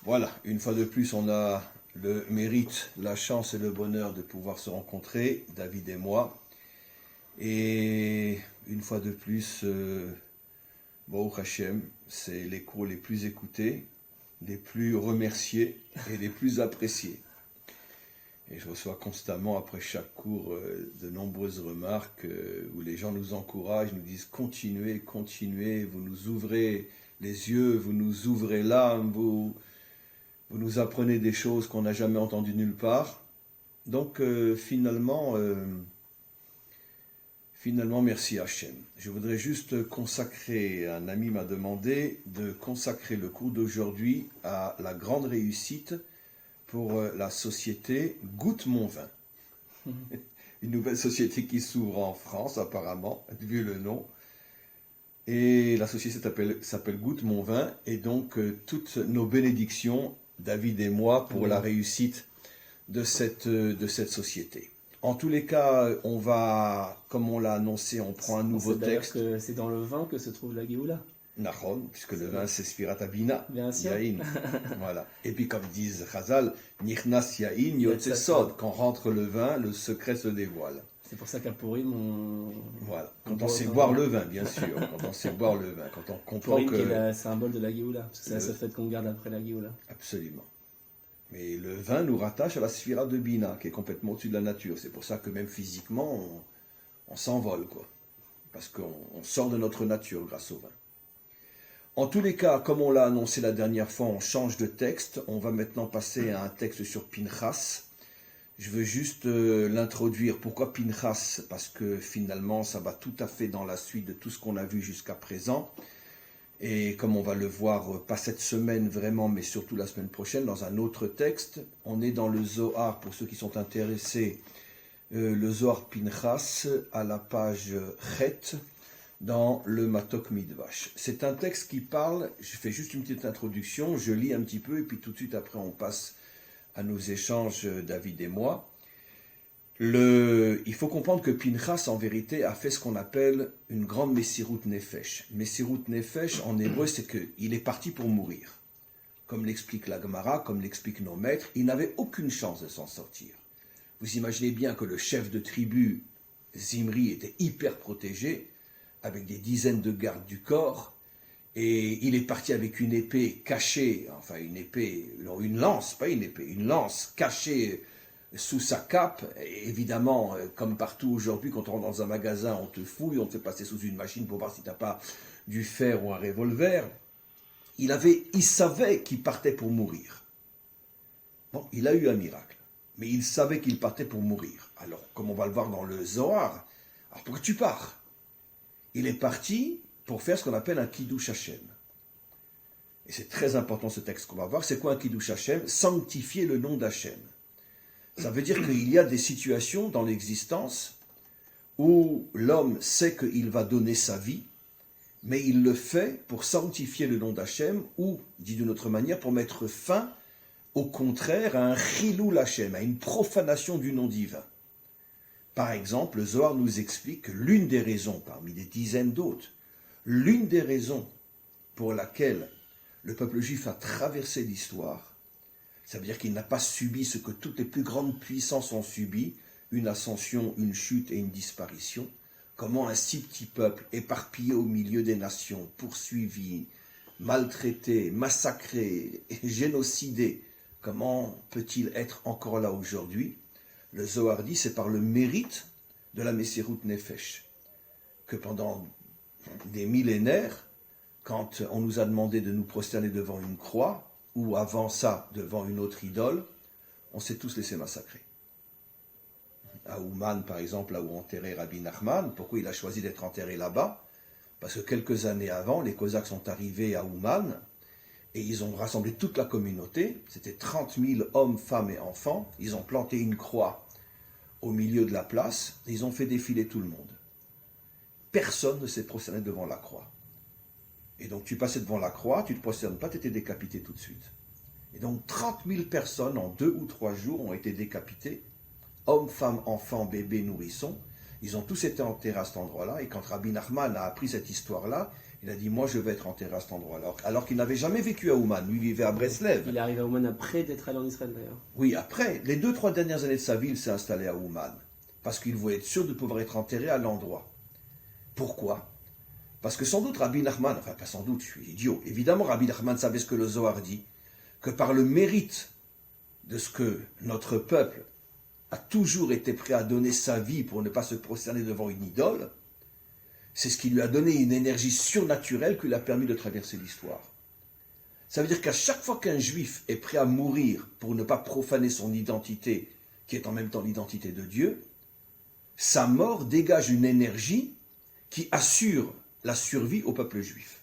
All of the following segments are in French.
Voilà, une fois de plus, on a le mérite, la chance et le bonheur de pouvoir se rencontrer, David et moi. Et une fois de plus, Baruch Hashem, c'est les cours les plus écoutés, les plus remerciés et les plus appréciés. Et je reçois constamment, après chaque cours, de nombreuses remarques où les gens nous encouragent, nous disent continuez, continuez, vous nous ouvrez les yeux, vous nous ouvrez l'âme, vous nous apprenez des choses qu'on n'a jamais entendues nulle part. Donc finalement, merci Hachem. Je voudrais juste consacrer, un ami m'a demandé de consacrer le cours d'aujourd'hui à la grande réussite pour la société Goûte mon vin. Une nouvelle société qui s'ouvre en France apparemment, vu le nom. Et la société s'appelle Goûte mon vin, et donc toutes nos bénédictions, David et moi, pour la réussite de cette société. En tous les cas, on va, comme on l'a annoncé, on prend un nouveau texte. Que c'est dans le vin que se trouve la Géoula. Nahon, puisque le vin c'est Sfirat Abina, Bien sûr. Yahin. Voilà. Et puis comme disent Chazal, Nichnas Yahin Yotze Sod, quand rentre le vin, le secret se dévoile. C'est pour ça qu'à Purim, Voilà. Quand on sait boire le vin, bien sûr. Quand on sait boire le vin. Quand on comprend Purim que... qui est le symbole de la Géoula. Parce que c'est la seule fête qu'on garde après la Géoula. Absolument. Mais le vin nous rattache à la Sphira de Bina, qui est complètement au-dessus de la nature. C'est pour ça que même physiquement, on s'envole, quoi. Parce qu'on sort de notre nature grâce au vin. En tous les cas, comme on l'a annoncé la dernière fois, on change de texte. On va maintenant passer à un texte sur Pinchas. Je veux juste l'introduire. Pourquoi Pinchas? Parce que finalement, ça va tout à fait dans la suite de tout ce qu'on a vu jusqu'à présent. Et comme on va le voir, pas cette semaine vraiment, mais surtout la semaine prochaine, dans un autre texte, on est dans le Zohar, pour ceux qui sont intéressés, le Zohar Pinchas, à la page Chet, dans le Matok Midvash. C'est un texte qui parle, je fais juste une petite introduction, je lis un petit peu, et puis tout de suite après on passe à nos échanges, David et moi. Il faut comprendre que Pinchas, en vérité, a fait ce qu'on appelle une grande Messirut Nefesh. Messirut Nefesh, en hébreu, c'est qu'il est parti pour mourir. Comme l'explique la Gemara, comme l'expliquent nos maîtres, il n'avait aucune chance de s'en sortir. Vous imaginez bien que le chef de tribu, Zimri, était hyper protégé, avec des dizaines de gardes du corps, et il est parti avec une épée cachée, enfin une épée, non, une lance, pas une épée, une lance cachée sous sa cape. Et évidemment, comme partout aujourd'hui, quand on rentre dans un magasin, on te fouille, on te fait passer sous une machine pour voir si tu n'as pas du fer ou un revolver. Il savait qu'il partait pour mourir. Bon, il a eu un miracle, mais il savait qu'il partait pour mourir. Alors, comme on va le voir dans le Zohar, alors pourquoi tu pars? Il est parti pour faire ce qu'on appelle un Kiddush Hashem. Et c'est très important ce texte qu'on va voir. C'est quoi un Kiddush Hashem? Sanctifier le nom d'Hashem. Ça veut dire qu'il y a des situations dans l'existence où l'homme sait qu'il va donner sa vie, mais il le fait pour sanctifier le nom d'Hashem, ou, dit d'une autre manière, pour mettre fin, au contraire, à un Chilul Hashem, à une profanation du nom divin. Par exemple, le Zohar nous explique que l'une des raisons, parmi des dizaines d'autres, l'une des raisons pour laquelle le peuple juif a traversé l'histoire, ça veut dire qu'il n'a pas subi ce que toutes les plus grandes puissances ont subi, une ascension, une chute et une disparition. Comment un si petit peuple, éparpillé au milieu des nations, poursuivi, maltraité, massacré, génocidé, comment peut-il être encore là aujourd'hui? Le Zohar dit, c'est par le mérite de la Messirut Nefesh, que pendant des millénaires, quand on nous a demandé de nous prosterner devant une croix, ou avant ça, devant une autre idole, on s'est tous laissés massacrer. À Ouman, par exemple, là où enterré Rabbi Nachman, pourquoi il a choisi d'être enterré là-bas? Parce que quelques années avant, les Cosaques sont arrivés à Ouman, et ils ont rassemblé toute la communauté, c'était 30 000 hommes, femmes et enfants, ils ont planté une croix au milieu de la place, et ils ont fait défiler tout le monde. Personne ne s'est prosterné devant la croix. Et donc tu passais devant la croix, tu ne te prosternes pas, tu étais décapité tout de suite. Et donc 30 000 personnes en 2 ou 3 jours ont été décapitées, hommes, femmes, enfants, bébés, nourrissons. Ils ont tous été enterrés à cet endroit-là, et quand Rabbi Nachman a appris cette histoire-là, Il a dit, moi je vais être enterré à cet endroit-là. Alors qu'il n'avait jamais vécu à Ouman, lui vivait à Breslev. Il est arrivé à Ouman après d'être allé en Israël d'ailleurs. Oui, après, les 2-3 dernières années de sa vie, il s'est installé à Ouman. Parce qu'il voulait être sûr de pouvoir être enterré à l'endroit. Pourquoi? Parce que sans doute Rabbi Nachman, enfin pas sans doute, je suis idiot, évidemment Rabbi Nachman savait ce que le Zohar dit, que par le mérite de ce que notre peuple a toujours été prêt à donner sa vie pour ne pas se prosterner devant une idole, c'est ce qui lui a donné une énergie surnaturelle qui lui a permis de traverser l'histoire. Ça veut dire qu'à chaque fois qu'un juif est prêt à mourir pour ne pas profaner son identité, qui est en même temps l'identité de Dieu, sa mort dégage une énergie qui assure la survie au peuple juif.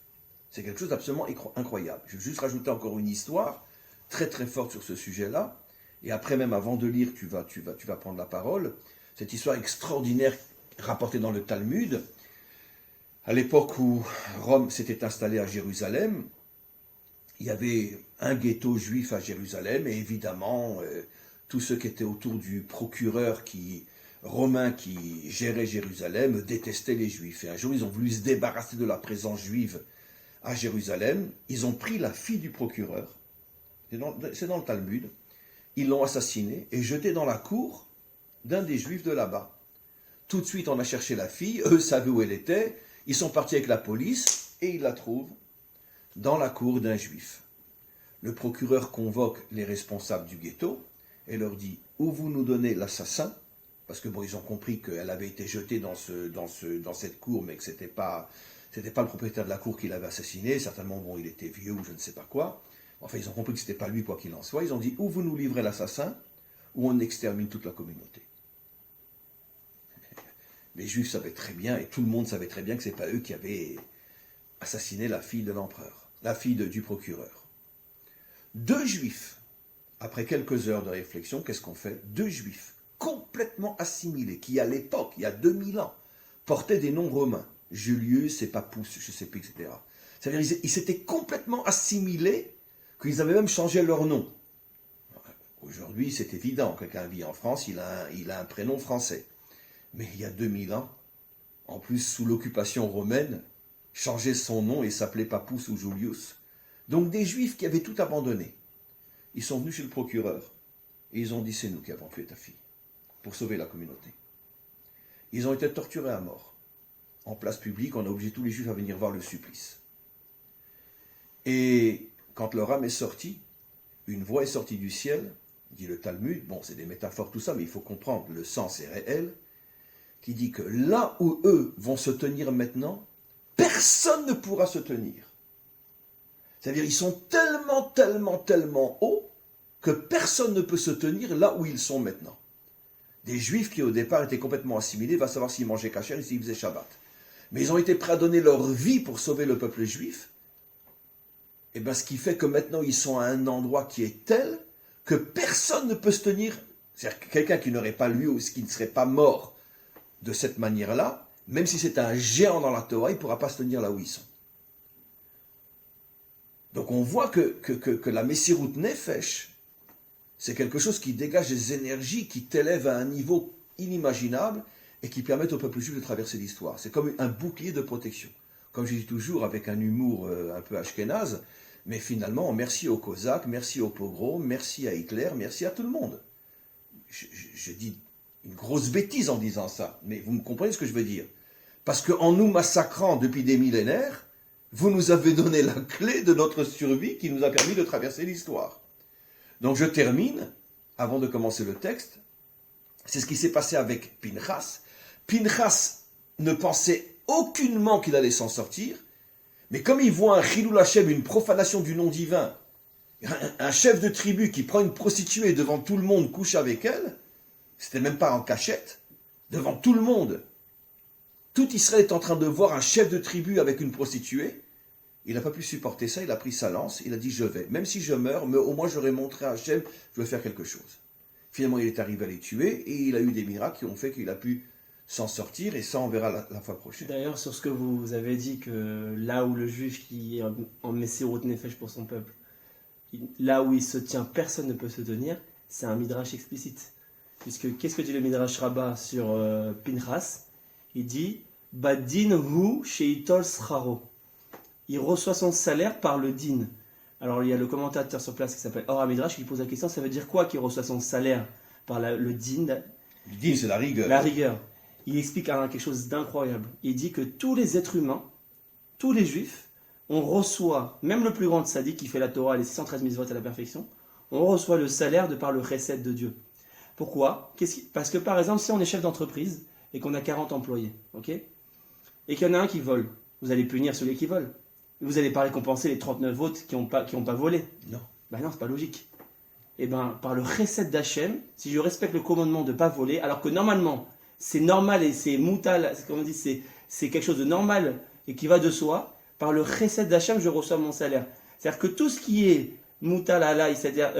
C'est quelque chose d'absolument incroyable. Je vais juste rajouter encore une histoire très très forte sur ce sujet-là, et après même avant de lire, tu vas prendre la parole. Cette histoire extraordinaire rapportée dans le Talmud, à l'époque où Rome s'était installée à Jérusalem, il y avait un ghetto juif à Jérusalem, et évidemment, tous ceux qui étaient autour du procureur romain qui gérait Jérusalem détestaient les juifs. Et un jour, ils ont voulu se débarrasser de la présence juive à Jérusalem. Ils ont pris la fille du procureur, c'est dans le Talmud, ils l'ont assassinée et jetée dans la cour d'un des juifs de là-bas. Tout de suite, on a cherché la fille, eux savaient où elle était, ils sont partis avec la police et ils la trouvent dans la cour d'un juif. Le procureur convoque les responsables du ghetto et leur dit « Où vous nous donnez l'assassin ?» Parce que bon, ils ont compris qu'elle avait été jetée dans cette cour, mais que c'était pas le propriétaire de la cour qui l'avait assassiné. Certainement, bon, il était vieux ou je ne sais pas quoi. Enfin, ils ont compris que c'était pas lui, quoi qu'il en soit. Ils ont dit, ou vous nous livrez l'assassin, ou on extermine toute la communauté. Les Juifs savaient très bien, et tout le monde savait très bien que c'est pas eux qui avaient assassiné la fille de l'empereur, la fille du procureur. 2 Juifs, après quelques heures de réflexion, qu'est-ce qu'on fait? 2 Juifs complètement assimilés, qui à l'époque, il y a 2000 ans, portaient des noms romains, Julius et Pappus, je ne sais plus, etc. C'est-à-dire ils s'étaient complètement assimilés, qu'ils avaient même changé leur nom. Aujourd'hui, c'est évident, quelqu'un vit en France, il a un prénom français. Mais il y a 2000 ans, en plus sous l'occupation romaine, changer son nom et s'appelait Pappus ou Julius. Donc des Juifs qui avaient tout abandonné. Ils sont venus chez le procureur et ils ont dit, c'est nous qui avons tué ta fille, pour sauver la communauté. Ils ont été torturés à mort. En place publique, on a obligé tous les Juifs à venir voir le supplice. Et quand leur âme est sortie, une voix est sortie du ciel, dit le Talmud, bon c'est des métaphores tout ça, mais il faut comprendre, le sens est réel, qui dit que là où eux vont se tenir maintenant, personne ne pourra se tenir. C'est-à-dire ils sont tellement hauts que personne ne peut se tenir là où ils sont maintenant. Des Juifs qui au départ étaient complètement assimilés, va savoir s'ils mangeaient kasher et s'ils faisaient Shabbat. Mais ils ont été prêts à donner leur vie pour sauver le peuple juif. Et bien ce qui fait que maintenant ils sont à un endroit qui est tel que personne ne peut se tenir. C'est-à-dire que quelqu'un qui n'aurait pas lu ou qui ne serait pas mort de cette manière-là, même si c'est un géant dans la Torah, il ne pourra pas se tenir là où ils sont. Donc on voit que la Messirut Nefesh, c'est quelque chose qui dégage des énergies qui t'élèvent à un niveau inimaginable et qui permettent au peuple juif de traverser l'histoire. C'est comme un bouclier de protection. Comme je dis toujours, avec un humour un peu ashkénaze, mais finalement, merci aux Cosaques, merci aux pogroms, merci à Hitler, merci à tout le monde. Je dis une grosse bêtise en disant ça, mais vous me comprenez ce que je veux dire. Parce qu'en nous massacrant depuis des millénaires, vous nous avez donné la clé de notre survie qui nous a permis de traverser l'histoire. Donc je termine, avant de commencer le texte, c'est ce qui s'est passé avec Pinchas. Pinchas ne pensait aucunement qu'il allait s'en sortir, mais comme il voit un Chilul Hashem, une profanation du nom divin, un chef de tribu qui prend une prostituée devant tout le monde, couche avec elle, c'était même pas en cachette, devant tout le monde. Tout Israël est en train de voir un chef de tribu avec une prostituée. Il n'a pas pu supporter ça, il a pris sa lance, il a dit je vais. Même si je meurs, mais au moins j'aurais montré à Hachem, je vais faire quelque chose. Finalement, il est arrivé à les tuer et il a eu des miracles qui ont fait qu'il a pu s'en sortir et ça on verra la fois prochaine. D'ailleurs, sur ce que vous avez dit, que là où le juif qui est en Messirut Nefesh pour son peuple, là où il se tient, personne ne peut se tenir, c'est un midrash explicite. Puisque qu'est-ce que dit le midrash Rabbah sur Pinchas? Il dit Badin hu sheitol scharo. il reçoit son salaire par le din. Alors il y a le commentateur sur place qui s'appelle Or HaMidrash qui pose la question, ça veut dire quoi qu'il reçoit son salaire par le din? Le din, c'est la rigueur. La rigueur. Il explique quelque chose d'incroyable. Il dit que tous les êtres humains, tous les juifs, on reçoit, même le plus grand tzaddik qui fait la Torah, les 613 mitzvot à la perfection, on reçoit le salaire de par le chesed de Dieu. Pourquoi? Parce que par exemple, si on est chef d'entreprise et qu'on a 40 employés, ok, et qu'il y en a un qui vole, vous allez punir celui qui vole. Vous n'allez pas récompenser les 39 autres qui n'ont pas volé. Non. Ben non, c'est pas logique. Et ben par le chesed d'Hachem, si je respecte le commandement de ne pas voler, alors que normalement, c'est normal et c'est moutal, comme on dit, c'est quelque chose de normal et qui va de soi, par le chesed d'Hachem, je reçois mon salaire. C'est-à-dire que tout ce qui est moutal alay, c'est-à-dire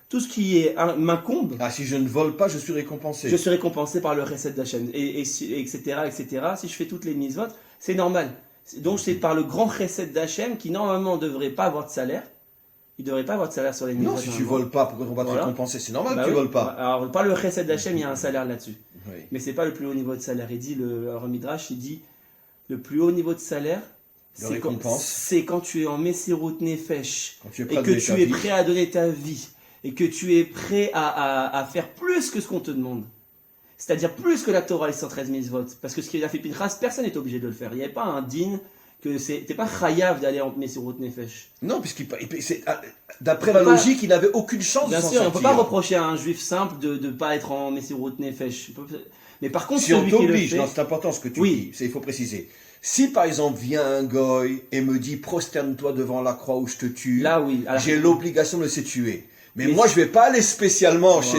tout ce qui m'incombe. Ah, si je ne vole pas, je suis récompensé. Je suis récompensé par le chesed d'Hachem, etc., etc. Si je fais toutes les mitzvot, c'est normal. Donc c'est par le grand chesed d'Hachem qui normalement ne devrait pas avoir de salaire. Il ne devrait pas avoir de salaire sur les mitzvot. Non, si tu voles pas, pourquoi on va te récompenser? C'est normal que tu voles pas. Alors par le chesed d'Hachem, il y a un salaire là-dessus. Oui. Mais c'est pas le plus haut niveau de salaire. Il dit le Midrash, il dit le plus haut niveau de salaire, c'est quand tu es en Messirut Nefesh et que tu es prêt à donner ta vie et que tu es prêt à faire plus que ce qu'on te demande. C'est-à-dire plus que la Torah, les 113 mitzvot. Parce que ce qu'il a fait Pinchas, personne n'est obligé de le faire. Il n'y avait pas un din que t'es pas chayav d'aller en Messirut Nefesh. Non, d'après la logique, il n'avait aucune chance de s'en sortir. Bien sûr, on ne peut pas reprocher à un juif simple de ne pas être en Messirut Nefesh. Mais par contre, si on t'oblige, non, c'est important ce que tu dis, il faut préciser. Si par exemple vient un goy et me dit prosterne-toi devant la croix où je te tue, là oui, j'ai l'obligation de le laisser tuer. Mais moi je vais pas aller spécialement chez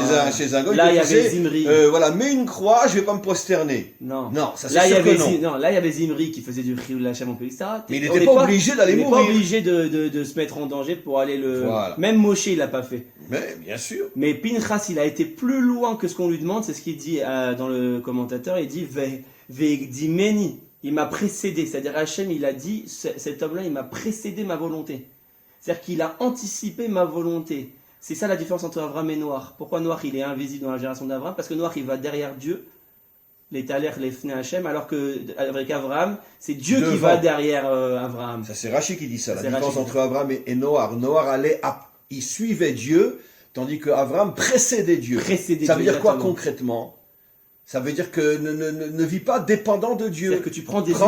un goy. Là il y avait Zimri. Mets une croix, je vais pas me prosterner. Non, ça c'est sûr que non. Là il y avait Zimri qui faisait du chiyuv l'Hachem en etc. Mais il n'était pas obligé d'aller mourir. Il n'est pas obligé de se mettre en danger pour aller le. Voilà. Même Moshe il l'a pas fait. Mais bien sûr. Mais Pinchas il a été plus loin que ce qu'on lui demande, c'est ce qu'il dit dans le commentateur. Il dit Ve'gdimeni. Il m'a précédé, c'est-à-dire Hachem, il a dit, cet homme-là, il m'a précédé ma volonté. C'est-à-dire qu'il a anticipé ma volonté. C'est ça la différence entre Avram et Noach. Pourquoi Noach, il est invisible dans la génération d'Avram? Parce que Noach, il va derrière Dieu, les talers, les fnei Hachem, alors qu'avec Avram, c'est Dieu qui va derrière Avram. Ça, c'est Rashi qui dit ça, la différence entre Avram et Noach. Noach il suivait Dieu, tandis que Avram précédait Dieu. Ça veut dire quoi concrètement? Ça veut dire que ne vis pas dépendant de Dieu. C'est-à-dire que tu prends des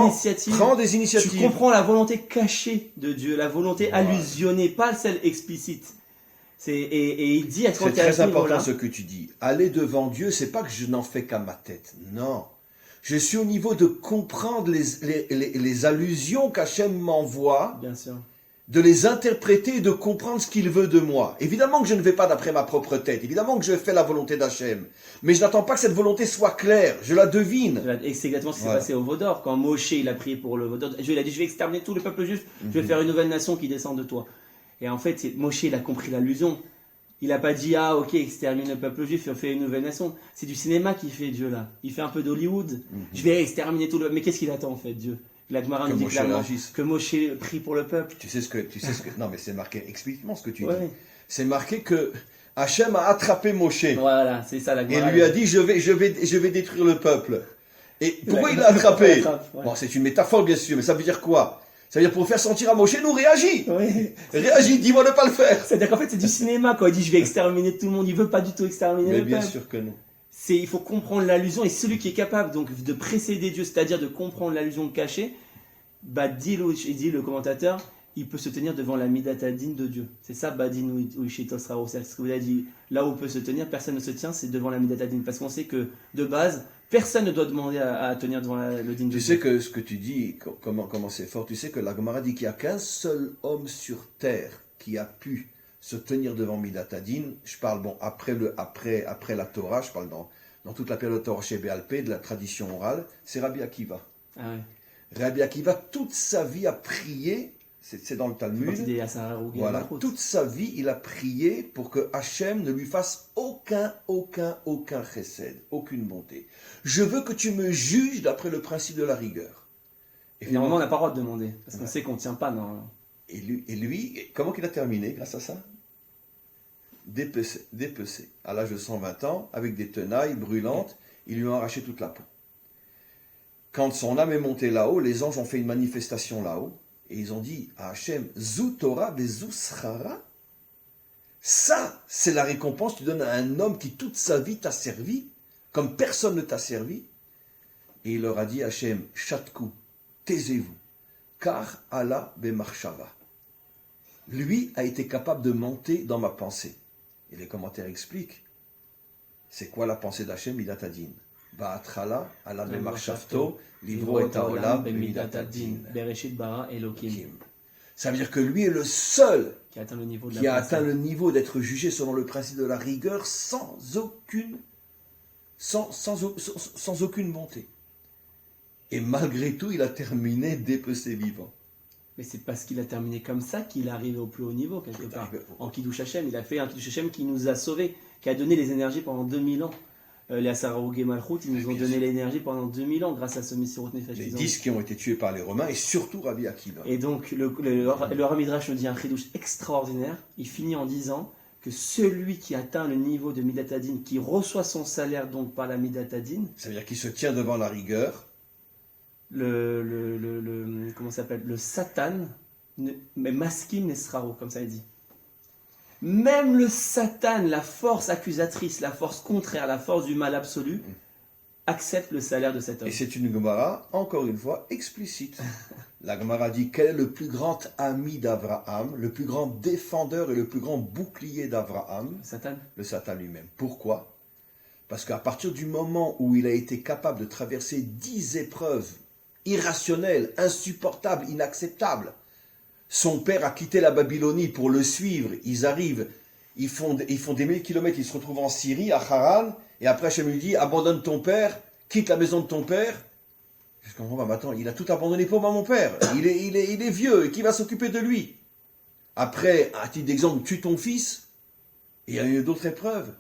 initiatives. Tu comprends la volonté cachée de Dieu, la volonté allusionnée, pas celle explicite. Et il dit à toi, c'est très important ce que tu dis. Aller devant Dieu, c'est pas que je n'en fais qu'à ma tête. Non. Je suis au niveau de comprendre les allusions qu'Hachem m'envoie. Bien sûr. De les interpréter et de comprendre ce qu'il veut de moi. Évidemment que je ne vais pas d'après ma propre tête. Évidemment que je fais la volonté d'Hachem. Mais je n'attends pas que cette volonté soit claire. Je la devine. Et c'est exactement ce qui s'est passé au Vaudor. Quand Moshe il a prié pour le Vaudor, Dieu il a dit, je vais exterminer tout le peuple juif. Je vais faire une nouvelle nation qui descend de toi. Et en fait, Moshe il a compris l'allusion. Il n'a pas dit, ah ok, extermine le peuple juif, on fait une nouvelle nation. C'est du cinéma qui fait Dieu là. Il fait un peu d'Hollywood. Je vais exterminer tout le... Mais qu'est-ce qu'il attend en fait, Dieu? La Gemara nous dit clairement que Moshe prie pour le peuple. Tu sais ce que non mais c'est marqué explicitement ce que tu dis. C'est marqué que Hachem a attrapé Moshe. Voilà, c'est ça la Gemara. Et lui a dit je vais détruire le peuple. Et pourquoi il l'a attrapé? Bon, c'est une métaphore bien sûr, mais ça veut dire quoi? Ça veut dire pour faire sentir à Moshe, nous réagis. Réagis, dis-moi de ne pas le faire. C'est-à-dire qu'en fait c'est du cinéma quand il dit je vais exterminer tout le monde, il veut pas du tout exterminer le peuple. Mais bien sûr que non. Il faut comprendre l'allusion et celui qui est capable donc de précéder Dieu, c'est-à-dire de comprendre l'allusion cachée, dit le commentateur, il peut se tenir devant la midatadine de Dieu. C'est ça, Badin ou Ishitosrao. C'est ce que vous avez dit. Là où on peut se tenir, personne ne se tient, c'est devant la midatadine. Parce qu'on sait que de base, personne ne doit demander à tenir devant le din de Dieu. Tu sais que ce que tu dis, comment c'est fort, tu sais que la Gemara dit qu'il n'y a qu'un seul homme sur terre qui a pu se tenir devant Midatadin. Je parle après la Torah, je parle dans toute la période de Torah chez Béalpé, de la tradition orale, c'est Rabbi Akiva. Ah ouais. Rabbi Akiva, toute sa vie a prié, c'est dans le Talmud, voilà, toute sa vie il a prié pour que Hachem ne lui fasse aucun chesed, aucune bonté. Je veux que tu me juges d'après le principe de la rigueur. Et normalement on n'a pas le droit de demander, parce qu'on sait qu'on ne tient pas dans... Et lui, comment qu'il a terminé grâce à ça? Dépecé. À l'âge de 120 ans, avec des tenailles brûlantes, ils lui ont arraché toute la peau. Quand son âme est montée là-haut, les anges ont fait une manifestation là-haut, Et ils ont dit à Hachem, Zu Torah vezu schara. Ça, c'est la récompense que tu donnes à un homme qui toute sa vie t'a servi, comme personne ne t'a servi. Et il leur a dit, Hachem, Shatku, taisez-vous, car Allah bemarshava. Lui a été capable de monter dans ma pensée. Et les commentaires expliquent, c'est quoi la pensée d'Hachem, Midat Adin. Ba'atrala, Allah bemarshafto, livro et haolam, bemidat adin. Bereshit bara Elokim. Ça veut dire que lui est le seul Qui a atteint le niveau de qui la a pensée. atteint le niveau d'être jugé selon le principe de la rigueur sans aucune bonté. Et malgré tout, il a terminé dépecé vivant. Mais c'est parce qu'il a terminé comme ça qu'il est arrivé au plus haut niveau, quelque part. En Kiddush Hashem, il a fait un Kiddush Hashem qui nous a sauvés, qui a donné les énergies pendant 2000 ans. Les Asararou Malchut, ils nous ont donné l'énergie pendant 2000 ans grâce à ce Messirut Nefesh. Les 10 qui ont été tués par les Romains et surtout Rabbi Akiva. Et donc, le Rav Midrash nous dit un Chidouche extraordinaire. Il finit en disant que celui qui atteint le niveau de Midat Adin, qui reçoit son salaire donc par la Midat Adin, Ça veut dire qu'il se tient devant la rigueur. comment ça s'appelle, le Satan, mais maskim nesrao, comme ça il dit. Même le Satan, la force accusatrice, la force contraire, la force du mal absolu, accepte le salaire de cet homme. Et c'est une Gemara, encore une fois, explicite. La Gemara dit quel est le plus grand ami d'Abraham, le plus grand défendeur et le plus grand bouclier d'Abraham? Satan. Le Satan lui-même. Pourquoi? Parce qu'à partir du moment où il a été capable de traverser 10 épreuves irrationnelles, insupportables, inacceptables, son père a quitté la Babylonie pour le suivre, ils arrivent, ils font des 1000 kilomètres, ils se retrouvent en Syrie, à Haran, et après Hachem lui dit, abandonne ton père, quitte la maison de ton père. Je comprends pas, mais attends, il a tout abandonné pour moi, mon père, il est vieux, et qui va s'occuper de lui? Après, à titre d'exemple, tue ton fils, et il y a eu d'autres épreuves.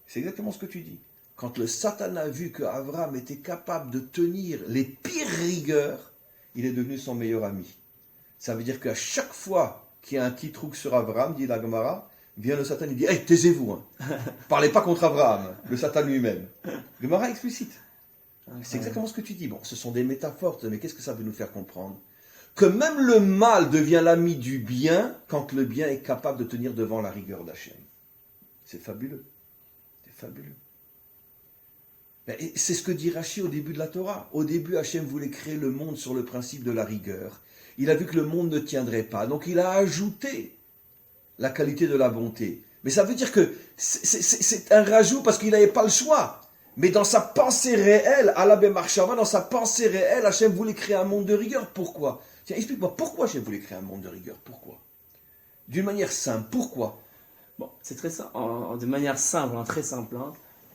C'est exactement ce que tu dis. Quand le Satan a vu que Abraham était capable de tenir les pires rigueurs, il est devenu son meilleur ami. Ça veut dire qu'à chaque fois qu'il y a un petit truc sur Abraham, dit la Gemara, vient le Satan, il dit, hey, taisez-vous, hein. Parlez pas contre Abraham, le Satan lui-même. Gemara explicite. C'est exactement ce que tu dis. Bon, ce sont des métaphores, mais qu'est-ce que ça veut nous faire comprendre? Que même le mal devient l'ami du bien quand le bien est capable de tenir devant la rigueur d'Hachem. C'est fabuleux. C'est fabuleux. Et c'est ce que dit Rashi au début de la Torah. Au début, Hachem voulait créer le monde sur le principe de la rigueur. Il a vu que le monde ne tiendrait pas, donc il a ajouté la qualité de la bonté. Mais ça veut dire que c'est un rajout parce qu'il n'avait pas le choix. Mais dans sa pensée réelle, Allah Bemarshava, dans sa pensée réelle, Hachem voulait créer un monde de rigueur. Pourquoi? Tiens, explique-moi, pourquoi Hachem voulait créer un monde de rigueur? Pourquoi? D'une manière simple, pourquoi? Bon, c'est très simple, de manière simple, très simple.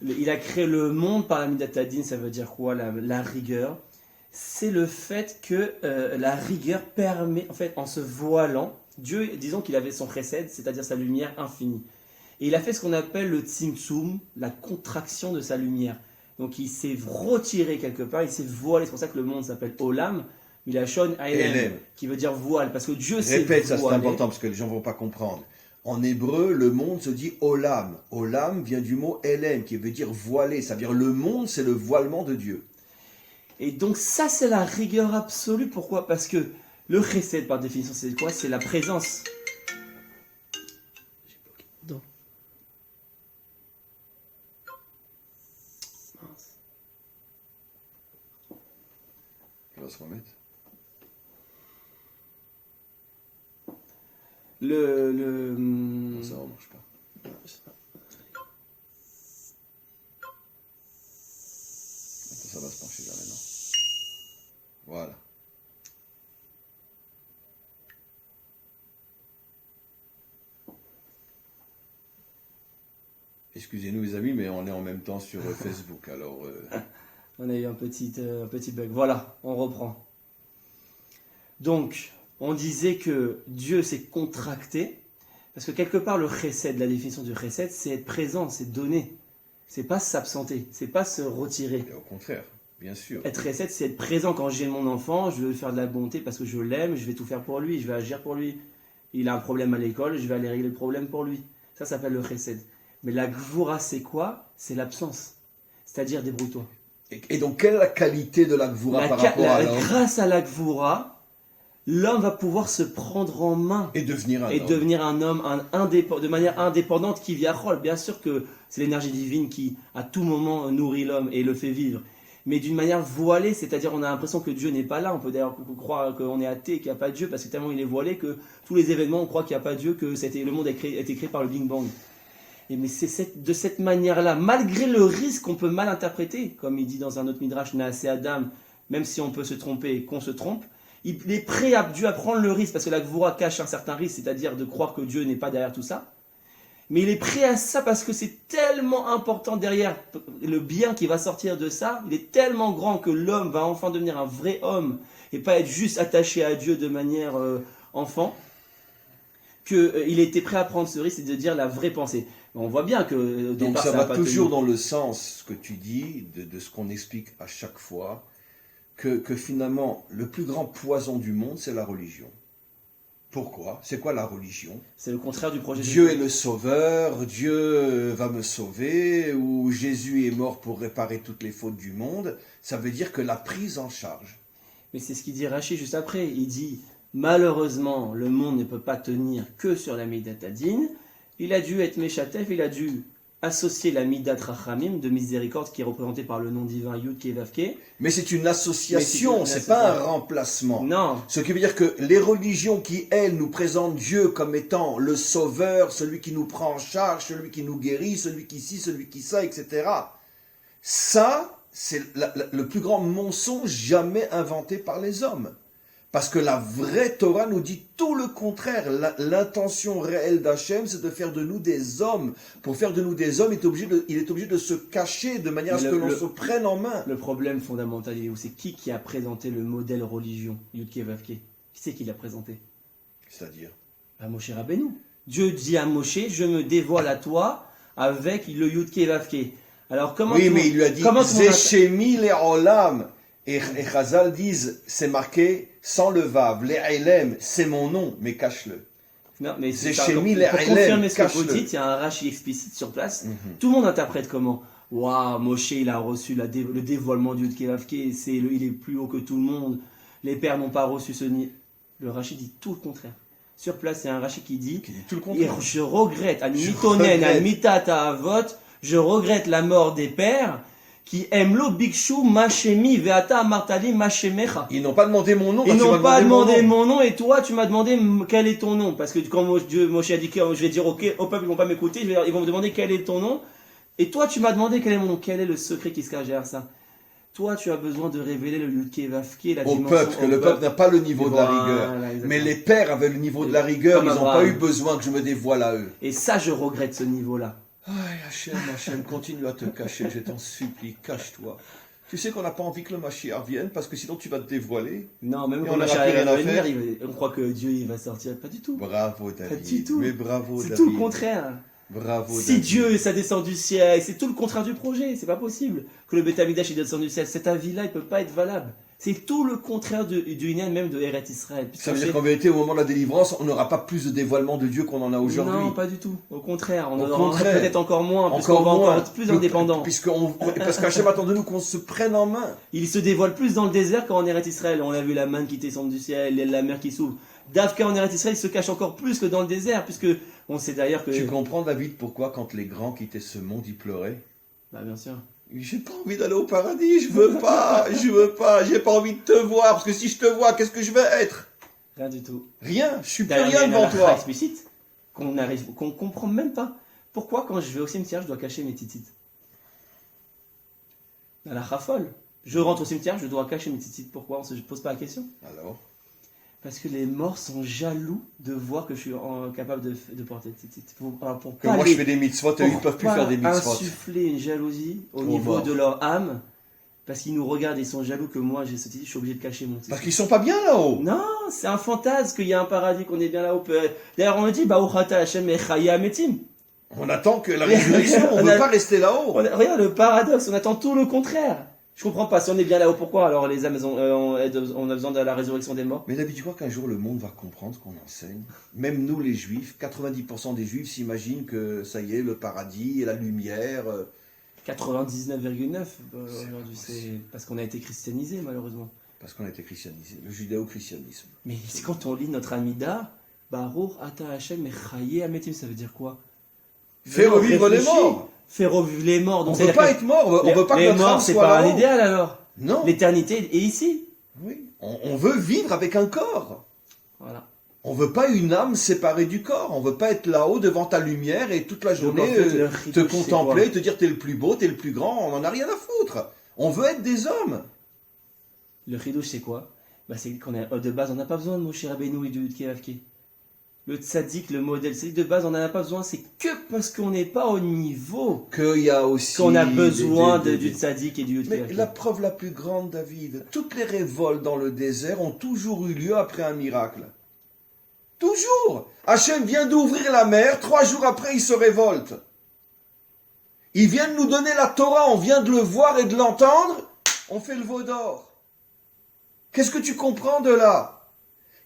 Il a créé le monde par la Midat Adin, ça veut dire quoi, la rigueur? C'est le fait que la rigueur permet, en fait, en se voilant, Dieu, disons qu'il avait son chesed, c'est-à-dire sa lumière infinie. Et il a fait ce qu'on appelle le tzimtzum, la contraction de sa lumière. Donc il s'est retiré quelque part, il s'est voilé. C'est pour ça que le monde s'appelle Olam, Milachon Aelem, qui veut dire voile. Parce que Dieu s'est voilé. Répète, ça c'est important parce que les gens ne vont pas comprendre. En hébreu, le monde se dit Olam. Olam vient du mot Elem, qui veut dire voilé. Ça veut dire le monde, c'est le voilement de Dieu. Et donc ça, c'est la rigueur absolue. Pourquoi? Parce que le chesed, par définition, c'est quoi? C'est la présence. Donc. On va se remettre. Ça ne marche pas. Ça va se pencher là maintenant. Voilà. Excusez-nous les amis, mais on est en même temps sur Facebook, alors... On a eu un petit bug. Voilà, on reprend. Donc, on disait que Dieu s'est contracté, parce que quelque part, le chesed, la définition du chesed, c'est être présent, c'est donner. C'est pas s'absenter, c'est pas se retirer. Et au contraire, bien sûr. Être chesed, c'est être présent quand j'ai mon enfant, je veux faire de la bonté parce que je l'aime, je vais tout faire pour lui, je vais agir pour lui. Il a un problème à l'école, je vais aller régler le problème pour lui. Ça s'appelle le chesed. Mais la gvoura, c'est quoi? C'est l'absence. C'est-à-dire, débrouille-toi. Et donc, quelle est la qualité de la gvoura par rapport à l'homme? Grâce à la gvoura, l'homme va pouvoir se prendre en main Et devenir un et homme. devenir un homme de manière indépendante qui vit à Chol. Bien sûr que c'est l'énergie divine qui, à tout moment, nourrit l'homme et le fait vivre. Mais d'une manière voilée, c'est-à-dire on a l'impression que Dieu n'est pas là. On peut d'ailleurs croire qu'on est athée, qu'il n'y a pas de Dieu, parce que tellement il est voilé que tous les événements, on croit qu'il n'y a pas de Dieu, que le monde a été créé par le Big Bang. Mais c'est de cette manière-là, malgré le risque qu'on peut mal interpréter, comme il dit dans un autre Midrash, Naasé Adam, même si on peut se tromper et qu'on se trompe, il est prêt à Dieu à prendre le risque, parce que la Gvura cache un certain risque, c'est-à-dire de croire que Dieu n'est pas derrière tout ça. Mais il est prêt à ça parce que c'est tellement important derrière le bien qui va sortir de ça. Il est tellement grand que l'homme va enfin devenir un vrai homme et pas être juste attaché à Dieu de manière enfant, qu'il était prêt à prendre ce risque et de dire la vraie pensée. On voit bien que au Donc départ, ça a va pas toujours tenu. dans le sens, ce que tu dis, de ce qu'on explique à chaque fois, que finalement, le plus grand poison du monde, c'est la religion. Pourquoi? C'est quoi la religion? C'est le contraire du projet de Dieu Dieu. est le sauveur, Dieu va me sauver, ou Jésus est mort pour réparer toutes les fautes du monde. Ça veut dire que la prise en charge. Mais c'est ce qu'il dit Rachid juste après. Il dit malheureusement, le monde ne peut pas tenir que sur la Midat Adin. Il a dû être Meshatef, il a dû associer la Midat Rachamim de miséricorde qui est représentée par le nom divin Yud Kevavke. Mais c'est une Mais association, c'est c'est pas un association. remplacement. Non, Ce qui veut dire que les religions qui, elles, nous présentent Dieu comme étant le sauveur, celui qui nous prend en charge, celui qui nous guérit, celui qui ci, celui qui ça, etc. Ça, c'est le plus grand mensonge jamais inventé par les hommes. Parce que la vraie Torah nous dit tout le contraire. L'intention réelle d'Hachem, c'est de faire de nous des hommes. Pour faire de nous des hommes, il est obligé de se cacher de manière à Mais ce que l'on se prenne en main. le problème fondamental, il est où? C'est qui a présenté le modèle religion Yud Kevavke? Qui c'est qui l'a présenté? C'est-à-dire Moshe Rabbeinu. Dieu dit à Moshe, je me dévoile à toi avec le Yud Kevavke. Alors comment oui, tout- mais il lui a dit comment tout le monde a- Zeshemi le olam. Et Chazal disent, c'est marqué sans le vav. Les Elem, c'est mon nom, mais cache-le. Non, mais C'est ça, chez donc, Mille et pour Hélène, confirmer ce que vous cache-le. dites, il y a un Rashi explicite sur place. Tout le monde interprète comment? Waouh, Moshe, il a reçu le dévoilement du Yud Kevavke, il est plus haut que tout le monde. Les pères n'ont pas reçu ce nid. Le Rashi dit tout le contraire. Sur place, il y a un Rashi qui dit Qui dit tout le et contraire. je regrette, Je Mitonen, regrette. Mitata Avot, je regrette la mort des pères qui aiment lo bikshu mashemi veata amartali mashemecha. Ils n'ont pas demandé mon nom. Ils quand tu n'ont m'as pas mon demandé nom. mon nom et toi tu m'as demandé quel est ton nom. Parce que quand Moshe a dit que je vais dire ok au peuple ils vont pas m'écouter, ils vont me demander quel est ton nom. Et toi tu m'as demandé quel est mon nom, quel est le secret qui se cache derrière ça. Toi tu as besoin de révéler le Yud Kevavke, la Au dimension peuple, que le peuple n'a pas le niveau de la rigueur. Voilà, exactement. Mais les pères avaient le niveau de la rigueur, Comme ils n'ont pas Abraham. eu besoin que je me dévoile à eux. Et ça je regrette ce niveau-là. Aïe, Hachem, continue à te cacher, je t'en supplie, cache-toi. Tu sais qu'on n'a pas envie que le Mashiach vienne, parce que sinon tu vas te dévoiler. Non, même Et quand on Moshe aura plus rien va à venir, faire. on croit que Dieu il va sortir. Pas du tout. Bravo Pas du David, tout. mais bravo C'est David. tout le contraire. Bravo Si David. Dieu ça descend du ciel, c'est tout le contraire du projet, c'est pas possible. Que le Beth Amikdash il descend du ciel, cet avis-là il peut pas être valable. C'est tout le contraire du Inyan même de Eretz Israël. Puisque Ça veut dire c'est- qu'en vérité, au moment de la délivrance, on n'aura pas plus de dévoilement de Dieu qu'on en a aujourd'hui. Non, pas du tout. Au contraire, on Au en aura contraire. peut-être encore moins, puisqu'on Encore va moins. encore être plus indépendant. Parce qu'Hachem attend de nous qu'on se prenne en main. Il se dévoile plus dans le désert qu'en Eretz Israël. On a vu la manne qui descend du ciel, la mer qui s'ouvre. Davka en Eretz Israël, il se cache encore plus que dans le désert, puisque on sait d'ailleurs que. Tu comprends, David, pourquoi quand les grands quittaient ce monde, ils pleuraient? Bah bien sûr. J'ai pas envie d'aller au paradis, je veux pas, j'ai pas envie de te voir, parce que si je te vois, qu'est-ce que je vais être? Rien du tout. Rien, je suis plus D'ailleurs, il y a rien une devant halakha toi. explicite qu'on comprend même pas. Pourquoi quand je vais au cimetière, je dois cacher mes titites? La folle. Je rentre au cimetière, je dois cacher mes titites. Pourquoi? On se pose pas la question. Alors, Parce que les morts sont jaloux de voir que je suis capable de porter des titites. Pour que pas moi les- je fais des mitzvot et eux, ils peuvent plus pour faire des pas mitzvot. insuffler une jalousie au Aux niveau morts. de leur âme. Parce qu'ils nous regardent et ils sont jaloux que moi j'ai ce titre, je suis obligé de cacher mon titre. Parce qu'ils sont pas bien là-haut. Non, c'est un fantasme qu'il y a un paradis, qu'on est bien là-haut. D'ailleurs, on me dit, bah, Uchata Hashem Echaya Metim. On attend que la résurrection, on On veut a- pas rester là-haut. Regarde le paradoxe, on attend tout le contraire. Je comprends pas, si on est bien là-haut, pourquoi alors les âmes, on a besoin de la résurrection des morts? Mais David, tu crois qu'un jour le monde va comprendre ce qu'on enseigne? Même nous les juifs, 90% des juifs s'imaginent que ça y est, le paradis et la lumière. 99,9 aujourd'hui, c'est parce qu'on a été christianisé malheureusement. Parce qu'on a été christianisé, le judéo-christianisme. Mais c'est quand on lit notre Amida, Baruch Ata Hashem Mechaye Ametim, ça veut dire quoi? Faire revivre les morts. Faire revivre les morts. On Donc ne veut pas être mort, on veut pas que les notre âme morts, c'est soit pas là-haut. un idéal alors. Non. L'éternité est ici. Oui. On veut vivre avec un corps. Voilà. On veut pas une âme séparée du corps. On veut pas être là-haut devant ta lumière et toute la Donc, journée en fait, le te chidouche, c'est contempler, quoi? te dire t'es le plus beau, t'es le plus grand. On en a rien à foutre. On veut être des hommes. Le chidouche, c'est quoi? Bah, c'est qu'on est de base, on n'a pas besoin de Moshe Rabbeinu et de Yudke Vavke. Le tzaddik, le modèle, c'est de base, on n'en a pas besoin. C'est que parce qu'on n'est pas au niveau Qu'il y a aussi qu'on a besoin des- du tzaddik et du Yudke Mais Vavke. la preuve la plus grande, David, toutes les révoltes dans le désert ont toujours eu lieu après un miracle. Toujours. Hachem vient d'ouvrir la mer, 3 jours après, il se révolte. Il vient de nous donner la Torah, on vient de le voir et de l'entendre, on fait le veau d'or. Qu'est-ce que tu comprends de là?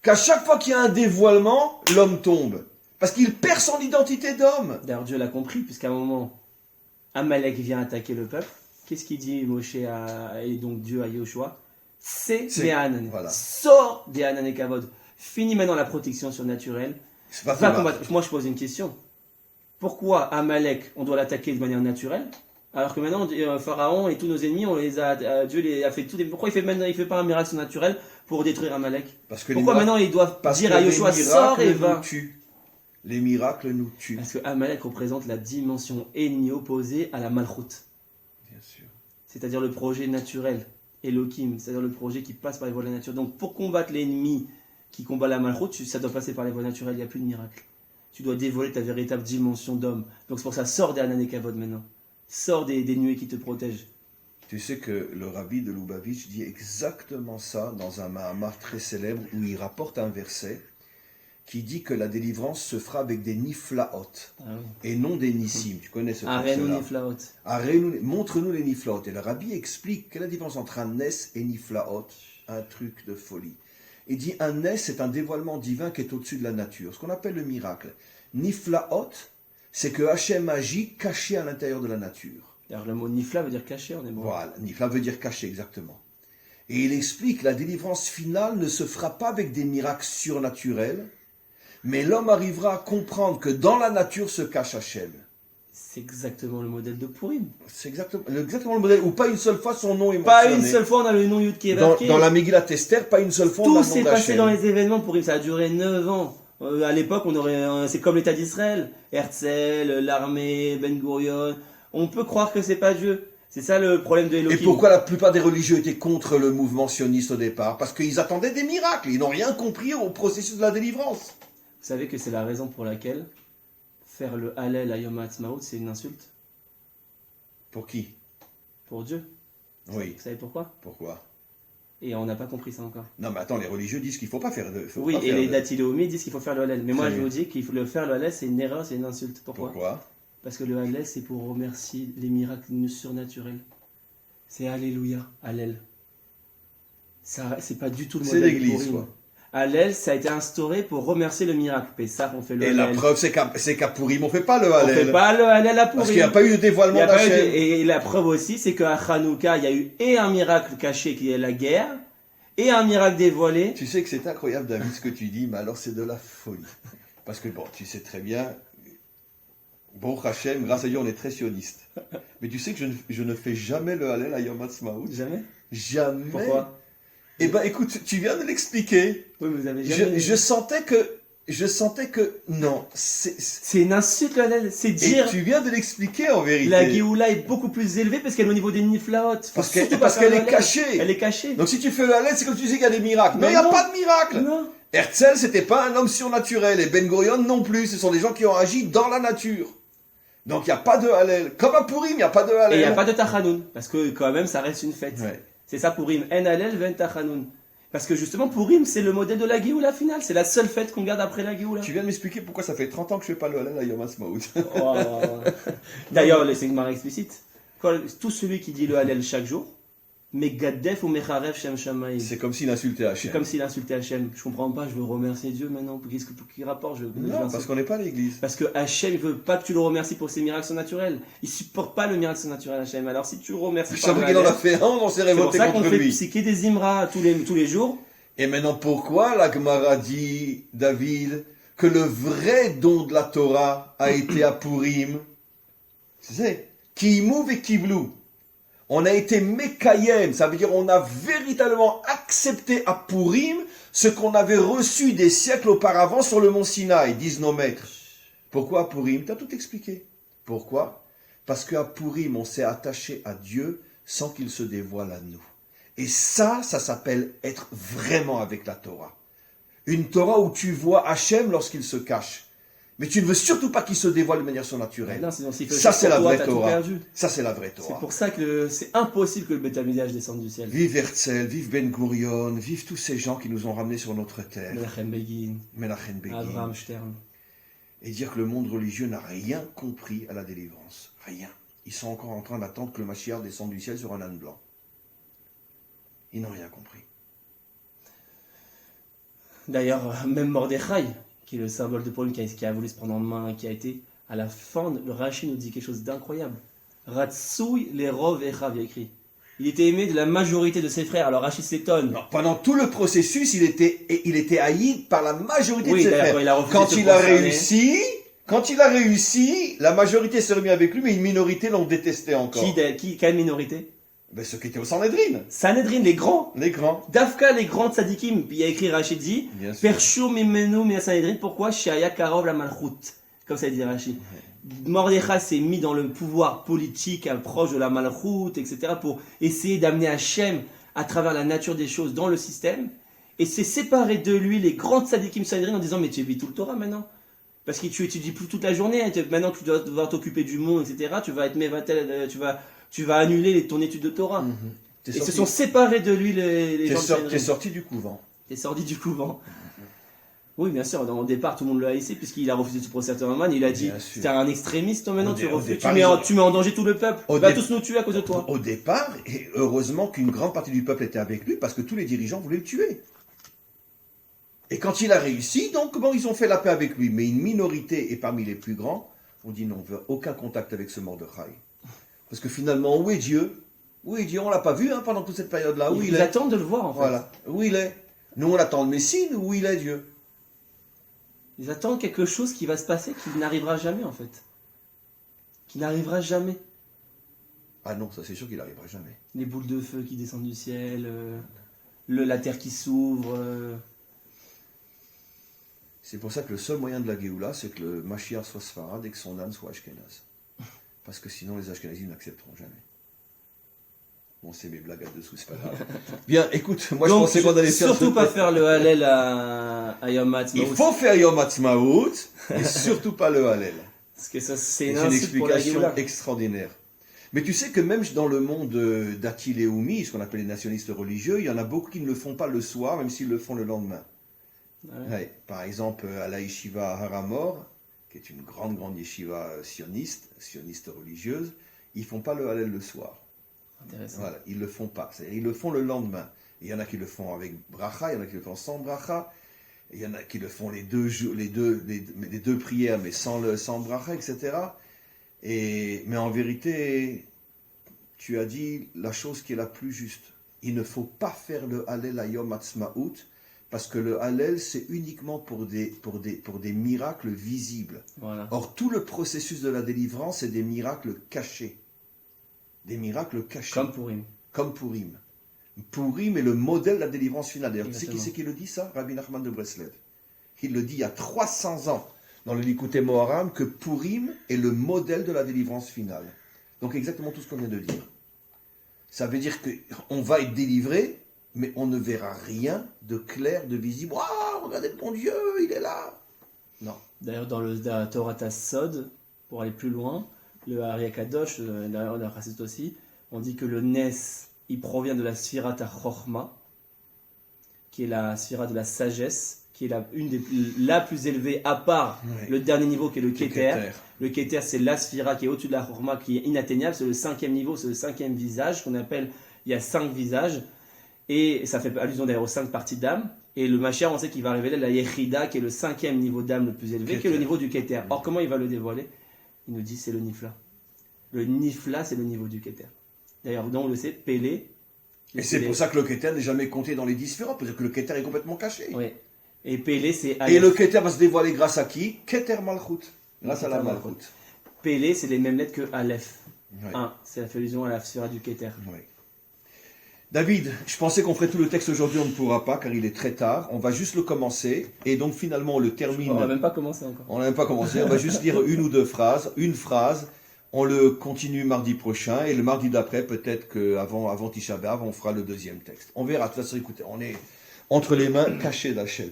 Qu'à chaque fois qu'il y a un dévoilement, l'homme tombe. Parce qu'il perd son identité d'homme. D'ailleurs, Dieu l'a compris, puisqu'à un moment, Amalek vient attaquer le peuple. Qu'est-ce qu'il dit Moshe et donc Dieu à Yoshua? C'est Me'anan. Voilà. Sors des Hanan et Kavod. Finis maintenant la protection surnaturelle. C'est pas Va Thomas. combattre. Moi, je pose une question. Pourquoi Amalek, on doit l'attaquer de manière naturelle, alors que maintenant, Pharaon et tous nos ennemis, Dieu les a fait tout. Pourquoi il fait pas un miracle surnaturel pour détruire Amalek? Parce que Pourquoi les maintenant ils doivent Parce dire que à les Yoshua sors et miracles va? nous tuent. Les miracles nous tuent. Parce que Amalek représente la dimension ennemie opposée à la malchoute. Bien sûr. C'est-à-dire le projet naturel, Elohim, c'est-à-dire le projet qui passe par les voies de la nature. Donc pour combattre l'ennemi qui combat la malchoute, ça doit passer par les voies naturelles, il n'y a plus de miracle. Tu dois dévoiler ta véritable dimension d'homme. Donc c'est pour ça, sors des Hanan et Kavod maintenant. Sors des nuées qui te protègent. Tu sais que le rabbi de Lubavitch dit exactement ça dans un Mahamar très célèbre où il rapporte un verset qui dit que la délivrance se fera avec des niflaot Ah oui. et non des nissim. Tu connais ce Arenu verset-là. Niflaot. Montre-nous les niflaot. Et le rabbi explique quelle est la différence entre un nes et niflaot, un truc de folie. Il dit un nes, c'est un dévoilement divin qui est au-dessus de la nature, ce qu'on appelle le miracle. Niflaot, c'est que Hachem agit caché à l'intérieur de la nature. D'ailleurs, le mot Nifla veut dire caché en hébreu. Voilà, Nifla veut dire caché, exactement. Et il explique que la délivrance finale ne se fera pas avec des miracles surnaturels, mais l'homme arrivera à comprendre que dans la nature se cache Hachem. C'est exactement le modèle de Purim. C'est exactement le modèle, où pas une seule fois son nom est Pas mentionné. une seule fois on a le nom Yudke Dans, Vavke. dans la Megillat Esther, pas une seule fois on a Tout le nom s'est passé d'Hachem. dans les événements Purim. Ça a duré 9 ans. À l'époque, c'est comme l'État d'Israël. Herzl, l'armée, Ben Gurion. On peut croire que c'est pas Dieu. C'est ça le problème de Elohim. Et pourquoi la plupart des religieux étaient contre le mouvement sioniste au départ? Parce qu'ils attendaient des miracles, ils n'ont rien compris au processus de la délivrance. Vous savez que c'est la raison pour laquelle faire le Hallel à Yom HaAtzmaut, c'est une insulte Pour qui? pour Dieu. Oui, Vous savez pourquoi? pourquoi? Et on n'a pas compris ça encore. Non mais attends, les religieux disent qu'il ne faut pas faire de... Oui, et les Datiléomi disent qu'il faut faire le Hallel. Mais moi, Très je bien. vous dis qu'il faut le faire le Hallel, c'est une erreur, c'est une insulte. Pourquoi? Pourquoi? Parce que le Hallel, c'est pour remercier les miracles surnaturels. C'est Alléluia, Hallel. Ça, c'est pas du tout le C'est modèle l'église, Purim. quoi. Hallel, ça a été instauré pour remercier le miracle. Pessah, on fait le Et Hallel. la preuve, c'est qu'à Purim, on ne fait pas le On Hallel. fait pas le Hallel à Purim. Parce qu'il n'y a pas eu de Il y dévoilement a pas eu de- d'Hachem. Et la preuve aussi, c'est qu'à Hanouka, il y a eu et un miracle caché qui est la guerre, et un miracle dévoilé. Tu sais que c'est incroyable, David, ce que tu dis, mais alors c'est de la folie. Parce que bon, tu sais très bien, bon Hachem, grâce à Dieu, on est très sioniste. Mais tu sais que je ne fais jamais le Hallel à Yom HaAtzmaut. Jamais. Jamais. Pourquoi? Eh ben écoute, tu viens de l'expliquer. Oui, mais vous avez jamais. Je sentais que non, C'est une insulte, le Hallel. C'est et dire. tu viens de l'expliquer en vérité. La Géoula est beaucoup plus élevée parce qu'elle est au niveau des Niflaot. Faut Parce surtout qu'elle pas faire le est Hallel. cachée. Elle est cachée. Donc si tu fais le Hallel, c'est comme tu dis qu'il y a des miracles. Mais il n'y a non. pas de miracle. Non. Herzl, c'était pas un homme surnaturel. Et Ben Gurion non plus. Ce sont des gens qui ont agi dans la nature. Donc il n'y a pas de Hallel. Comme à Purim, il n'y a pas de Hallel. Et il n'y a pas de Tachanoun. Parce que quand même, ça reste une fête. Ouais. C'est ça Purim. En Hallel, ven Tachanoun. Parce que justement, Purim, c'est le modèle de la Géoula finale. C'est la seule fête qu'on garde après la Géoula. Tu viens de m'expliquer pourquoi ça fait 30 ans que je fais pas le Hallel à Yom HaAtzmaut. Oh. D'ailleurs, c'est une marque explicite. Tout celui qui dit le Hallel chaque jour, Megadef ou Mecharev Shem Shamayim. C'est comme s'il insultait C'est Hachem. comme s'il insultait Hachem. Je comprends pas, je veux remercier Dieu maintenant. Pour quel rapport Non, parce qu'on n'est pas à l'église. Parce que Hachem, il veut pas que tu le remercies pour ses miracles surnaturels. Il supporte pas le miracle surnaturel, Hachem. Alors si tu le remercies Chaque fois qu'il en a fait un, on s'est c'est pour révolté ça qu'on contre fait lui. psyché des Imra tous les jours. Et maintenant, pourquoi la Gemara dit, David, que le vrai don de la Torah a été à Purim? C'est Kiimu ve Kiblu. On a été Mekayem, ça veut dire on a véritablement accepté à Purim ce qu'on avait reçu des siècles auparavant sur le mont Sinaï, disent nos maîtres. Pourquoi à Purim? Tu as tout expliqué. Pourquoi? Parce qu'à Purim, on s'est attaché à Dieu sans qu'il se dévoile à nous. Et ça s'appelle être vraiment avec la Torah. Une Torah où tu vois Hachem lorsqu'il se cache. Mais tu ne veux surtout pas qu'il se dévoile de manière surnaturelle. Non, sinon, s'il fait Ça, c'est la pour toi, vraie t'as tout Torah. perdu. Ça, c'est la vraie C'est Torah. pour ça que c'est impossible que le Beth Amikdash descende du ciel. Vive Herzl, vive Ben Gurion, vive tous ces gens qui nous ont ramenés sur notre terre. Menachem Begin, Menachem Begin. Abraham Stern. Et dire que le monde religieux n'a rien compris à la délivrance. Rien. Ils sont encore en train d'attendre que le Mashiach descende du ciel sur un âne blanc. Ils n'ont rien compris. D'ailleurs, même Mordechai, qui est le symbole de Purim, qui a voulu se prendre en main, qui a été, à la fin, le Rashi nous dit quelque chose d'incroyable. Ratsouy les Rov Echav, il y a écrit. Il était aimé de la majorité de ses frères. Alors Rashi s'étonne. Alors, pendant tout le processus, il était haï par la majorité Oui, de ses d'ailleurs, frères. il a refusé Quand de se il a concerner. réussi, la majorité s'est remise avec lui, mais une minorité l'ont détesté encore. Quelle minorité? Ben, ceux qui étaient au Sanhedrin, Sanhedrin, les grands. les grands. Dafka, les grands tzadikim. Puis il y a écrit Rashi dit Bien sûr. Pershu mimenu mi Sanhedrin. Pourquoi? Shaya karov la malchut. Comme ça dit Rashi. Mordechai s'est mis dans le pouvoir politique proche de la malchut, etc. pour essayer d'amener Hachem à travers la nature des choses dans le système. Et c'est séparé de lui les grands tzadikim Sanhedrin en disant mais tu étudies tout le Torah maintenant. Parce que tu étudies plus toute la journée. Maintenant tu dois devoir t'occuper du monde, etc. Tu vas être mévatel, tu vas annuler ton étude de Torah. T'es Et sorti- se sont séparés de lui les gens de T'es Sanhedrin. sorti du couvent. T'es sorti du couvent. Oui, bien sûr, au départ, tout le monde le haïssait puisqu'il a refusé de se procéder à un man. Il a dit Bien sûr. t'es un extrémiste, toi, maintenant, Au tu dé- au refuses. Tu départ, mets, ils ont- tu mets en danger tout le peuple. Au Il va dé- tous nous tuer à cause de toi. Au départ, et heureusement qu'une grande partie du peuple était avec lui, parce que tous les dirigeants voulaient le tuer. Et quand il a réussi, donc bon, ils ont fait la paix avec lui. Mais une minorité, et parmi les plus grands, ont dit non, on veut aucun contact avec ce Mordechai. Parce que finalement, où est Dieu? Où est Dieu? On l'a pas vu pendant toute cette période-là. Où il Ils est? attendent de le voir, en fait. Voilà. Où il est? Nous, on attend le Messie, où il est Dieu? Ils attendent quelque chose qui va se passer qui n'arrivera jamais, en fait. Qui n'arrivera jamais. Ah non, ça c'est sûr qu'il n'arrivera jamais. Les boules de feu qui descendent du ciel, la terre qui s'ouvre. C'est pour ça que le seul moyen de la Géoula, c'est que le Mashiach soit Sfarad et que son âme soit Ashkenaz. Parce que sinon, les Ashkenazim n'accepteront jamais. Bon, c'est mes blagues à dessous, c'est pas grave. Bien, écoute, moi Donc, je pensais qu'on allait faire... surtout pas faire le Hallel à Yom Il Ha'atzmaut. faut faire Yom Ha'atzmaut, et surtout pas le Hallel. Parce que ça, c'est une C'est une insulte pour la explication Géoula. extraordinaire. Mais tu sais que même dans le monde d'Ati Leoumi, ce qu'on appelle les nationalistes religieux, il y en a beaucoup qui ne le font pas le soir, même s'ils le font le lendemain. Ouais. Ouais. Par exemple, à la yeshiva Haramor, qui est une grande yeshiva sioniste religieuse, ils font pas le Hallel le soir. Intéressant. Voilà, ils le font pas. C'est-à-dire, ils le font le lendemain. Il y en a qui le font avec bracha, il y en a qui le font sans bracha, il y en a qui le font les deux prières, mais sans bracha, etc. Mais en vérité, tu as dit la chose qui est la plus juste. Il ne faut pas faire le Hallel à Yom Ha'atzmaut, parce que le Hallel, c'est uniquement pour des miracles visibles. Voilà. Or, tout le processus de la délivrance, c'est des miracles cachés. Des miracles cachés. Comme Purim. Comme Purim. Purim est le modèle de la délivrance finale. D'ailleurs, tu sais qui Exactement. c'est qui le dit ça? Rabbi Nachman de Breslev. Il le dit il y a 300 ans dans le Likutei Moharam que Purim est le modèle de la délivrance finale. Donc exactement tout ce qu'on vient de dire. Ça veut dire qu'on va être délivré, mais on ne verra rien de clair, de visible. Waouh, regardez le bon Dieu, il est là. Non. D'ailleurs, dans la Torah Sod, pour aller plus loin, le Ari Kadosh, d'ailleurs le Chassid aussi, on dit que le Nes, il provient de la Sfirat HaChochma, qui est la Sfirat de la sagesse, qui est la plus élevée, à part Ouais. le dernier niveau qui est le Keter. Keter. Le Keter, c'est la Sphira qui est au-dessus de la Chorma, qui est inatteignable, c'est le 5e niveau, c'est le 5e visage, qu'on appelle il y a 5 visages, et ça fait allusion d'ailleurs aux 5 parties d'âme. Et le Mashiach, on sait qu'il va révéler la Yechida, qui est le 5e niveau d'âme le plus élevé, qui est le niveau du Keter. Or, comment il va le dévoiler? Il nous dit c'est le Nifla. Le Nifla, c'est le niveau du Keter. D'ailleurs, on le sait, Pélé. Et c'est pour ça que le Keter n'est jamais compté dans les 10 sphérotes, parce que le Keter est complètement caché. Oui. Et Pélé, c'est Et le Keter va se dévoiler grâce à qui? Keter Malchut. Grâce à la Malchut. Pélé, c'est les mêmes lettres que Aleph. Oui. 1, c'est la allusion à la sphère du Keter. Oui. David, je pensais qu'on ferait tout le texte aujourd'hui, on ne pourra pas car il est très tard. On va juste le commencer et donc finalement on le termine. On n'a même pas commencé encore. On n'a même pas commencé, on va juste lire une ou deux phrases, une phrase. On le continue mardi prochain et le mardi d'après, peut-être qu'avant Tisha B'Av, on fera le deuxième texte. On verra. De toute façon, écoutez, on est entre les mains cachées d'Hachem.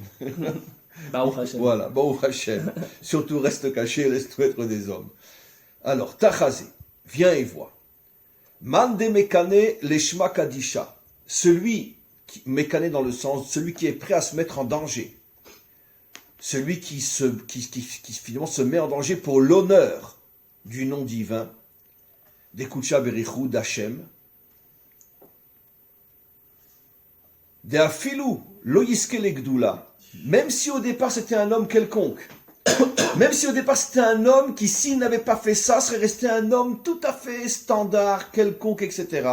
Baruch Hashem. Voilà, Baruch Hashem. Surtout reste caché, laisse-nous être des hommes. Alors, Tachazé, viens et vois. Mande mekane leshma kadisha. Celui qui mekane dans le sens, celui qui est prêt à se mettre en danger. Celui qui finalement se met en danger pour l'honneur du nom divin, d'Ekucha Berichou d'Hachem, d'Afilu lo yiske legdoula, même si au départ c'était un homme quelconque, même si au départ c'était un homme qui, s'il n'avait pas fait ça, serait resté un homme tout à fait standard, quelconque, etc.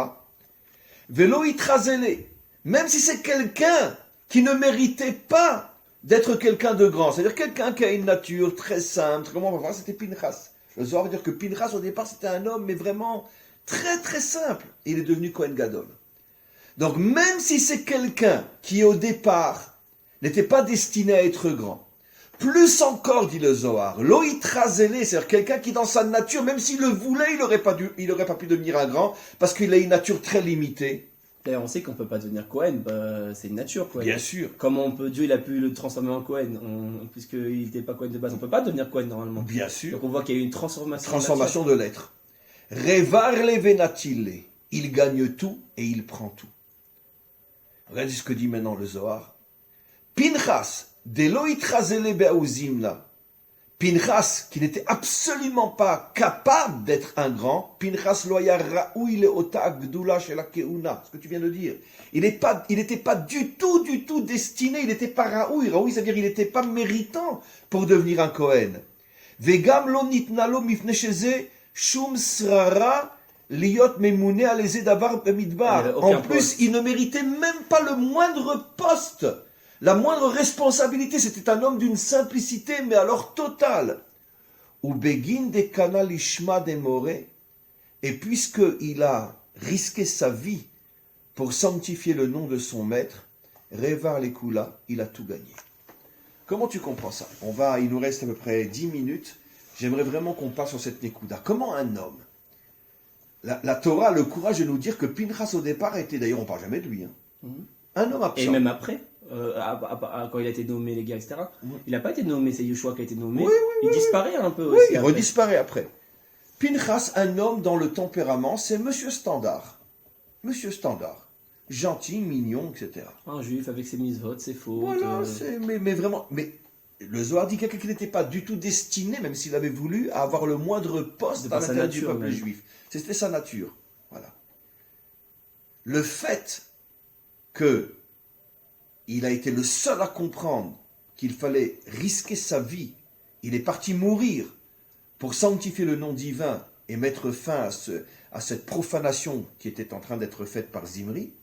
Velo itrazele, même si c'est quelqu'un qui ne méritait pas d'être quelqu'un de grand, c'est-à-dire quelqu'un qui a une nature très simple, comment on va voir, c'était Pinchas. Le Zohar veut dire que Pinchas, au départ, c'était un homme, mais vraiment très très simple. Il est devenu Kohen Gadol. Donc, même si c'est quelqu'un qui, au départ, n'était pas destiné à être grand, plus encore, dit le Zohar, loïtrazélé, c'est-à-dire quelqu'un qui, dans sa nature, même s'il le voulait, il n'aurait pas pu devenir un grand, parce qu'il a une nature très limitée. D'ailleurs, on sait qu'on ne peut pas devenir Cohen, c'est une nature Cohen. Bien sûr. Comment Dieu il a pu le transformer en Cohen, puisqu'il n'était pas Cohen de base, on ne peut pas devenir Cohen normalement. Bien sûr. Donc on voit qu'il y a eu une transformation. Transformation de l'être. Revar levenatile, il gagne tout et il prend tout. Regardez ce que dit maintenant le Zohar. Pinchas, deloitrazele be'auzimna. Pinchas, qui n'était absolument pas capable d'être un grand, Pinchas loya raoui leota agdula shel hakeuna, ce que tu viens de dire. Il n'était pas du tout destiné, il n'était pas raoui. Raoui, c'est-à-dire il n'était pas méritant pour devenir un Kohen. Vegam lo nitna lo mifne sheze shum srara liot memune aleze davar b'midbar. En plus, poste. Il ne méritait même pas le moindre poste. La moindre responsabilité, c'était un homme d'une simplicité, mais alors totale. Ou begin de kana lishma demore, et puisqu'il a risqué sa vie pour sanctifier le nom de son maître, Revar Lekula, il a tout gagné. Comment tu comprends ça? Il nous reste à peu près 10 minutes. J'aimerais vraiment qu'on parle sur cette Nekuda. Comment un homme, la Torah a le courage de nous dire que Pinchas au départ était, d'ailleurs on ne parle jamais de lui, un homme absent. Et même après quand il a été nommé, les gars, etc. Il n'a pas été nommé, c'est Yeshua qui a été nommé. Il disparaît un peu aussi. Il redisparaît après. Pinchas, un homme dans le tempérament, c'est Monsieur Standard. Monsieur Standard. Gentil, mignon, etc. Un juif avec ses mitzvot, ses fautes. Voilà, mais vraiment. Mais le Zohar dit quelqu'un qui n'était pas du tout destiné, même s'il avait voulu, à avoir le moindre poste à l'intérieur du peuple juif. C'était sa nature. Voilà. Le fait que il a été le seul à comprendre qu'il fallait risquer sa vie. Il est parti mourir pour sanctifier le nom divin et mettre fin à cette profanation qui était en train d'être faite par Zimri,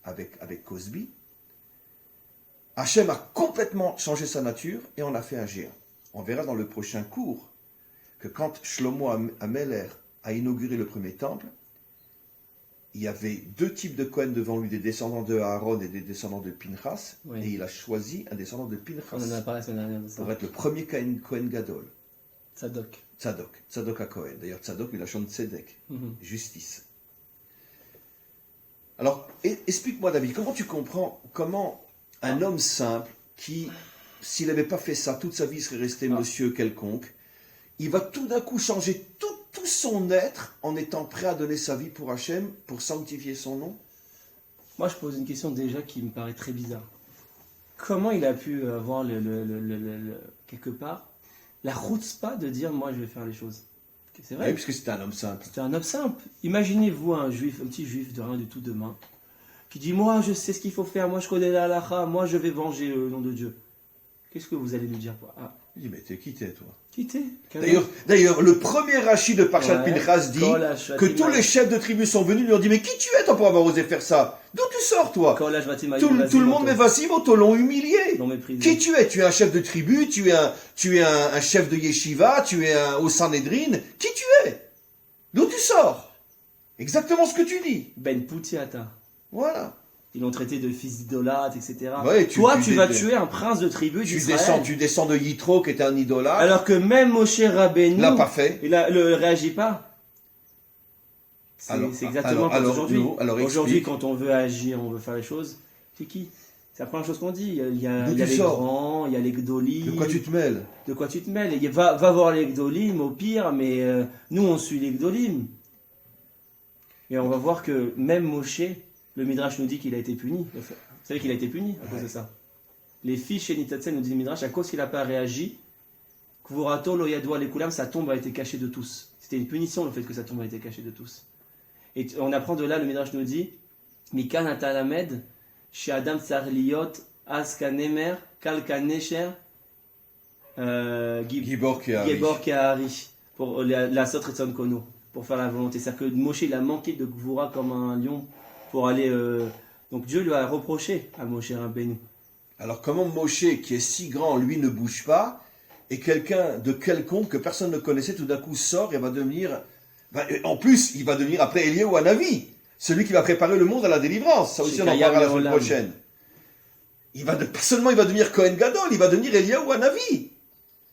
avec Cosby. Hachem a complètement changé sa nature et en a fait un géant. On verra dans le prochain cours que quand Shlomo Ameler a inauguré le premier temple, il y avait 2 types de Kohen devant lui, des descendants de Aaron et des descendants de Pinchas, et il a choisi un descendant de Pinchas. On en a parlé la semaine dernière de ça. Pour être le premier Kohen Gadol. Tzadok à Kohen. D'ailleurs, Tzadok, il a chanté Tzedek, justice. Alors, explique-moi, David, comment tu comprends comment un homme simple qui, s'il n'avait pas fait ça, toute sa vie serait resté monsieur quelconque, il va tout d'un coup changer tout son être en étant prêt à donner sa vie pour Hachem, pour sanctifier son nom? Moi, je pose une question déjà qui me paraît très bizarre. Comment il a pu avoir quelque part la chutzpah de dire moi je vais faire les choses? C'est Oui, vrai. puisque c'était un homme simple. C'était un homme simple. Imaginez-vous un juif, un petit juif de rien du tout demain, qui dit moi je sais ce qu'il faut faire, moi je connais la halakha, moi je vais venger le nom de Dieu. Qu'est-ce que vous allez lui dire quoi? Ah, Il dit, mais t'es qui t'es, toi? qui t'es? D'ailleurs, le premier Rashi de Parshat Ouais. Pinchas dit Quand la que Shvatim tous les chefs de tribus sont venus, lui ont dit, mais qui tu es, toi, pour avoir osé faire ça? D'où tu sors, toi? Quand la Shvatim a Tout le monde, mais Vasimoto, l'ont humilié. l'ont méprisé. Qui tu es? Tu es un chef de tribu, tu es un chef de yeshiva, tu es au Sanhedrin. Qui tu es? D'où tu sors? Exactement ce que tu dis. Ben Poutiata. Voilà. Ils l'ont traité de fils d'idolâtre, etc. Ouais, Toi, tu vas tuer un prince de tribu d'Israël. Tu descends de Yitro, qui était un idolâtre. Alors que même Moshe Rabbeinu, L'a pas fait. il ne réagit pas. C'est Alors, exactement comme aujourd'hui. alors, Aujourd'hui, explique. quand on veut agir, on veut faire les choses, c'est qui? C'est la première chose qu'on dit. Il y a D'où tu les sors? grands, il y a les gdolim. De quoi tu te mêles? De quoi tu te mêles? Et va voir les gdolim au pire, mais nous on suit les gdolim. Et on va voir que même Moshe, le Midrash nous dit qu'il a été puni. Vous savez qu'il a été puni à cause de ça. Les filles chez Nitatsen nous dit le Midrash, à cause qu'il n'a pas réagi, Kvurato lo yadua lekulam, sa tombe a été cachée de tous. C'était une punition le fait que sa tombe a été cachée de tous. Et on apprend de là, le Midrash nous dit, Mikan atalamed, chez Adam tsar liot, aska nemer, kalka necher, Gibor Keari. Gebor Kahari, pour la Sot Retzon Kono, pour faire la volonté. C'est-à-dire que Moshe, il a manqué de Gvura comme un lion pour aller. Donc Dieu lui a reproché à Moshe Rabbeinu. Alors comment Moshe, qui est si grand, lui ne bouge pas, et quelqu'un de quelconque que personne ne connaissait, tout d'un coup sort et va devenir... en plus, il va devenir après Eliyahu Hanavi, celui qui va préparer le monde à la délivrance. Ça aussi, on en parlera la semaine prochaine. Pas seulement il va devenir Kohen Gadol, il va devenir Eliyahu Hanavi.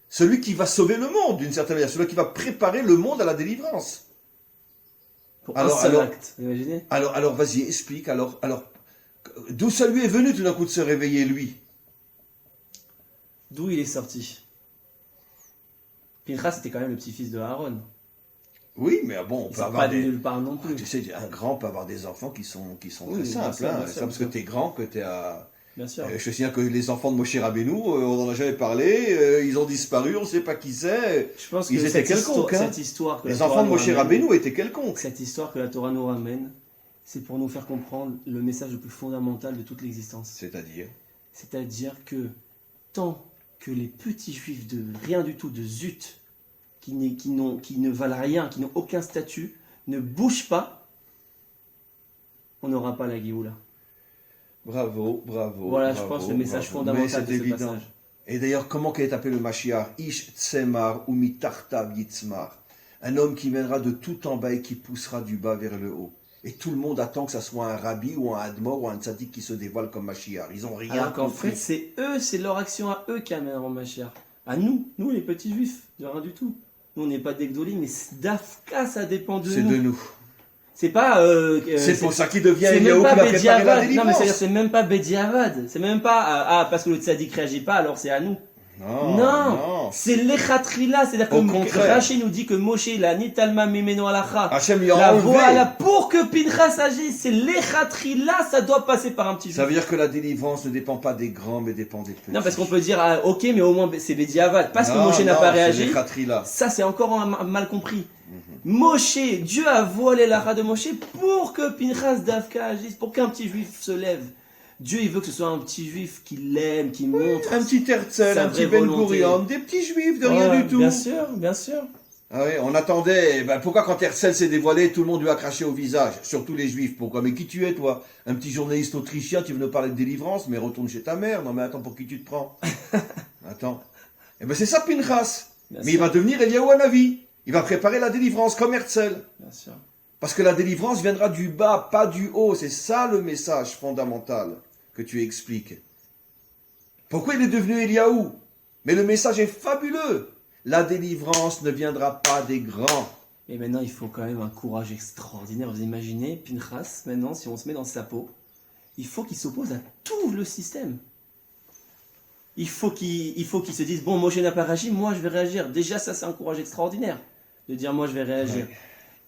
Celui qui va sauver le monde, d'une certaine manière. Celui qui va préparer le monde à la délivrance. Pour un seul acte, imaginez. Alors, vas-y, explique. Alors, d'où ça lui est venu tout d'un coup de se réveiller, lui? D'où il est sorti? Pinchas était quand même le petit-fils de Aaron. Oui, mais bon, on Il peut sort avoir pas de nulle part non plus. Tu sais, un grand peut avoir des enfants qui sont Oui, très simples. bien sûr, Hein. bien C'est sûr, pas parce que bien sûr. t'es grand que t'es à... Bien sûr. Je te signale que les enfants de Moshe Rabbeinu, on en a jamais parlé, ils ont disparu, on ne sait pas qui c'est. Je pense que Ils étaient cette quelconques. cette histoire que Les la Torah enfants de nous Moshe ramène- Rabbeinu étaient quelconques. Cette histoire que la Torah nous ramène, c'est pour nous faire comprendre le message le plus fondamental de toute l'existence. C'est-à-dire C'est-à-dire que tant que les petits juifs de rien du tout, de zut, qui ne valent rien, qui n'ont aucun statut, ne bougent pas, on n'aura pas la Géoula. Bravo. Voilà, je pense, le message fondamental de ce passage. Et d'ailleurs, comment qu'elle est appelé le Mashiach? Ish tsemar ou mitartav yitzmar. Un homme qui viendra de tout en bas et qui poussera du bas vers le haut. Et tout le monde attend que ça soit un rabbi ou un admor ou un tzaddik qui se dévoile comme Mashiach. Ils ont rien Alors qu'en compris. fait, c'est eux, c'est leur action à eux qui amèneront Mashiach. À nous les petits juifs, de rien du tout. Nous, on n'est pas d'Egdolim, mais Dafka, ça dépend de C'est nous. de nous. C'est pas. C'est pour ça qu'il devient C'est Eliyahu même qui pas va préparer la Bédiavad. Non, mais délivrance. c'est-à-dire, c'est même pas Bédiavad. C'est même pas parce que le tzaddik réagit pas, alors c'est à nous. Non. C'est l'Echatrila. C'est-à-dire Au que contraire. Rashi nous dit que Moshe, il a Nitalma Mimeno Alacha. Hachem lui a La enlevé. voilà, pour que Pinchas agisse, c'est l'Echatrila, ça doit passer par un petit Ça juif. veut dire que la délivrance ne dépend pas des grands, mais dépend des petits. Non, parce qu'on peut dire, ah, ok, mais au moins c'est Bédiavad. Parce que Non, Moshe n'a non, pas c'est réagi. les Khatrila. Ça, c'est encore mal compris. Moshe, Dieu a voilé la de Moshe pour que Pinchas Davka agisse, pour qu'un petit juif se lève. Dieu, il veut que ce soit un petit juif qui l'aime, qui montre. Un petit Herzl, sa un petit vraie Ben volonté. Gurion, des petits juifs de Ouais, rien du tout. Bien sûr, bien sûr. Ah ouais, on attendait. Pourquoi quand Herzl s'est dévoilé, tout le monde lui a craché au visage, surtout les juifs? Pourquoi? Mais qui tu es, toi? Un petit journaliste autrichien, tu veux nous parler de délivrance, mais retourne chez ta mère. Non mais attends, pour qui tu te prends? Attends. Eh ben c'est ça Pinchas. Bien Mais sûr, il va devenir Eliyahu Hanavi. Il va préparer la délivrance comme Herzl. bien sûr. Parce que la délivrance viendra du bas, pas du haut. C'est ça le message fondamental que tu expliques. Pourquoi il est devenu Eliyahu? Mais le message est fabuleux. La délivrance ne viendra pas des grands. Et maintenant, il faut quand même un courage extraordinaire. Vous imaginez, Pinchas, maintenant, si on se met dans sa peau, il faut qu'il s'oppose à tout le système. Il faut qu'il se dise, bon, Moshe n'a pas réagi, moi je vais réagir. Déjà, ça, c'est un courage extraordinaire. De dire, moi je vais réagir. Ouais.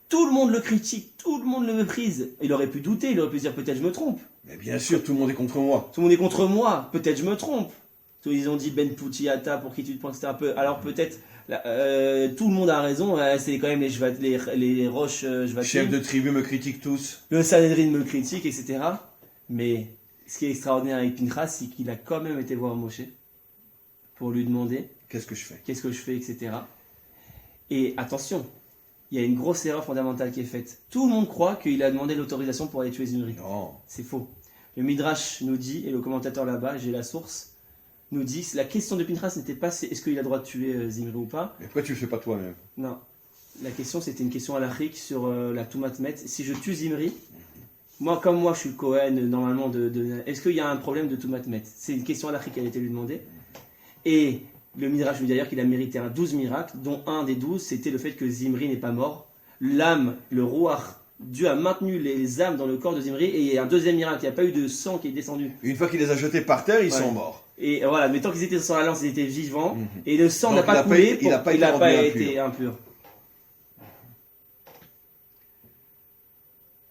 Tout le monde le critique, tout le monde le méprise. Il aurait pu douter, il aurait pu dire, peut-être je me trompe. Mais bien sûr, tout le monde est contre moi. Tout le monde est contre moi, peut-être je me trompe. Ils ont dit Ben Poutiata, pour qui tu te prends, etc. Alors peut-être Tout le monde a raison, c'est quand même les roches Jvatim. Chef de tribu me critique tous. Le Sanhedrin me critique, etc. Mais ce qui est extraordinaire avec Pinchas, c'est qu'il a quand même été voir Moshe pour lui demander Qu'est-ce que je fais? qu'est-ce que je fais, etc. Et attention, il y a une grosse erreur fondamentale qui est faite. Tout le monde croit qu'il a demandé l'autorisation pour aller tuer Zimri. Non. C'est faux. Le Midrash nous dit, et le commentateur là-bas, j'ai la source, nous dit, la question de Pinchas n'était pas est-ce qu'il a le droit de tuer Zimri ou pas. Mais pourquoi tu le fais pas toi-même? Non. La question, c'était une question halachique sur la Toumat Met. Si je tue Zimri, comme moi je suis Cohen, normalement, est-ce qu'il y a un problème de Toumat Met? C'est une question halachique qui a été lui demandée. Et le Midrash nous dit d'ailleurs qu'il a mérité 12 miracles, dont un des 12, c'était le fait que Zimri n'est pas mort. L'âme, le Ruach, Dieu a maintenu les âmes dans le corps de Zimri, et il y a un deuxième miracle, il n'y a pas eu de sang qui est descendu. Une fois qu'il les a jetés par terre, ils Ouais. sont morts. Et voilà, mais tant qu'ils étaient sur la lance, ils étaient vivants, Mhm. et le sang Donc n'a pas coulé, il n'a pas été rendu été impur.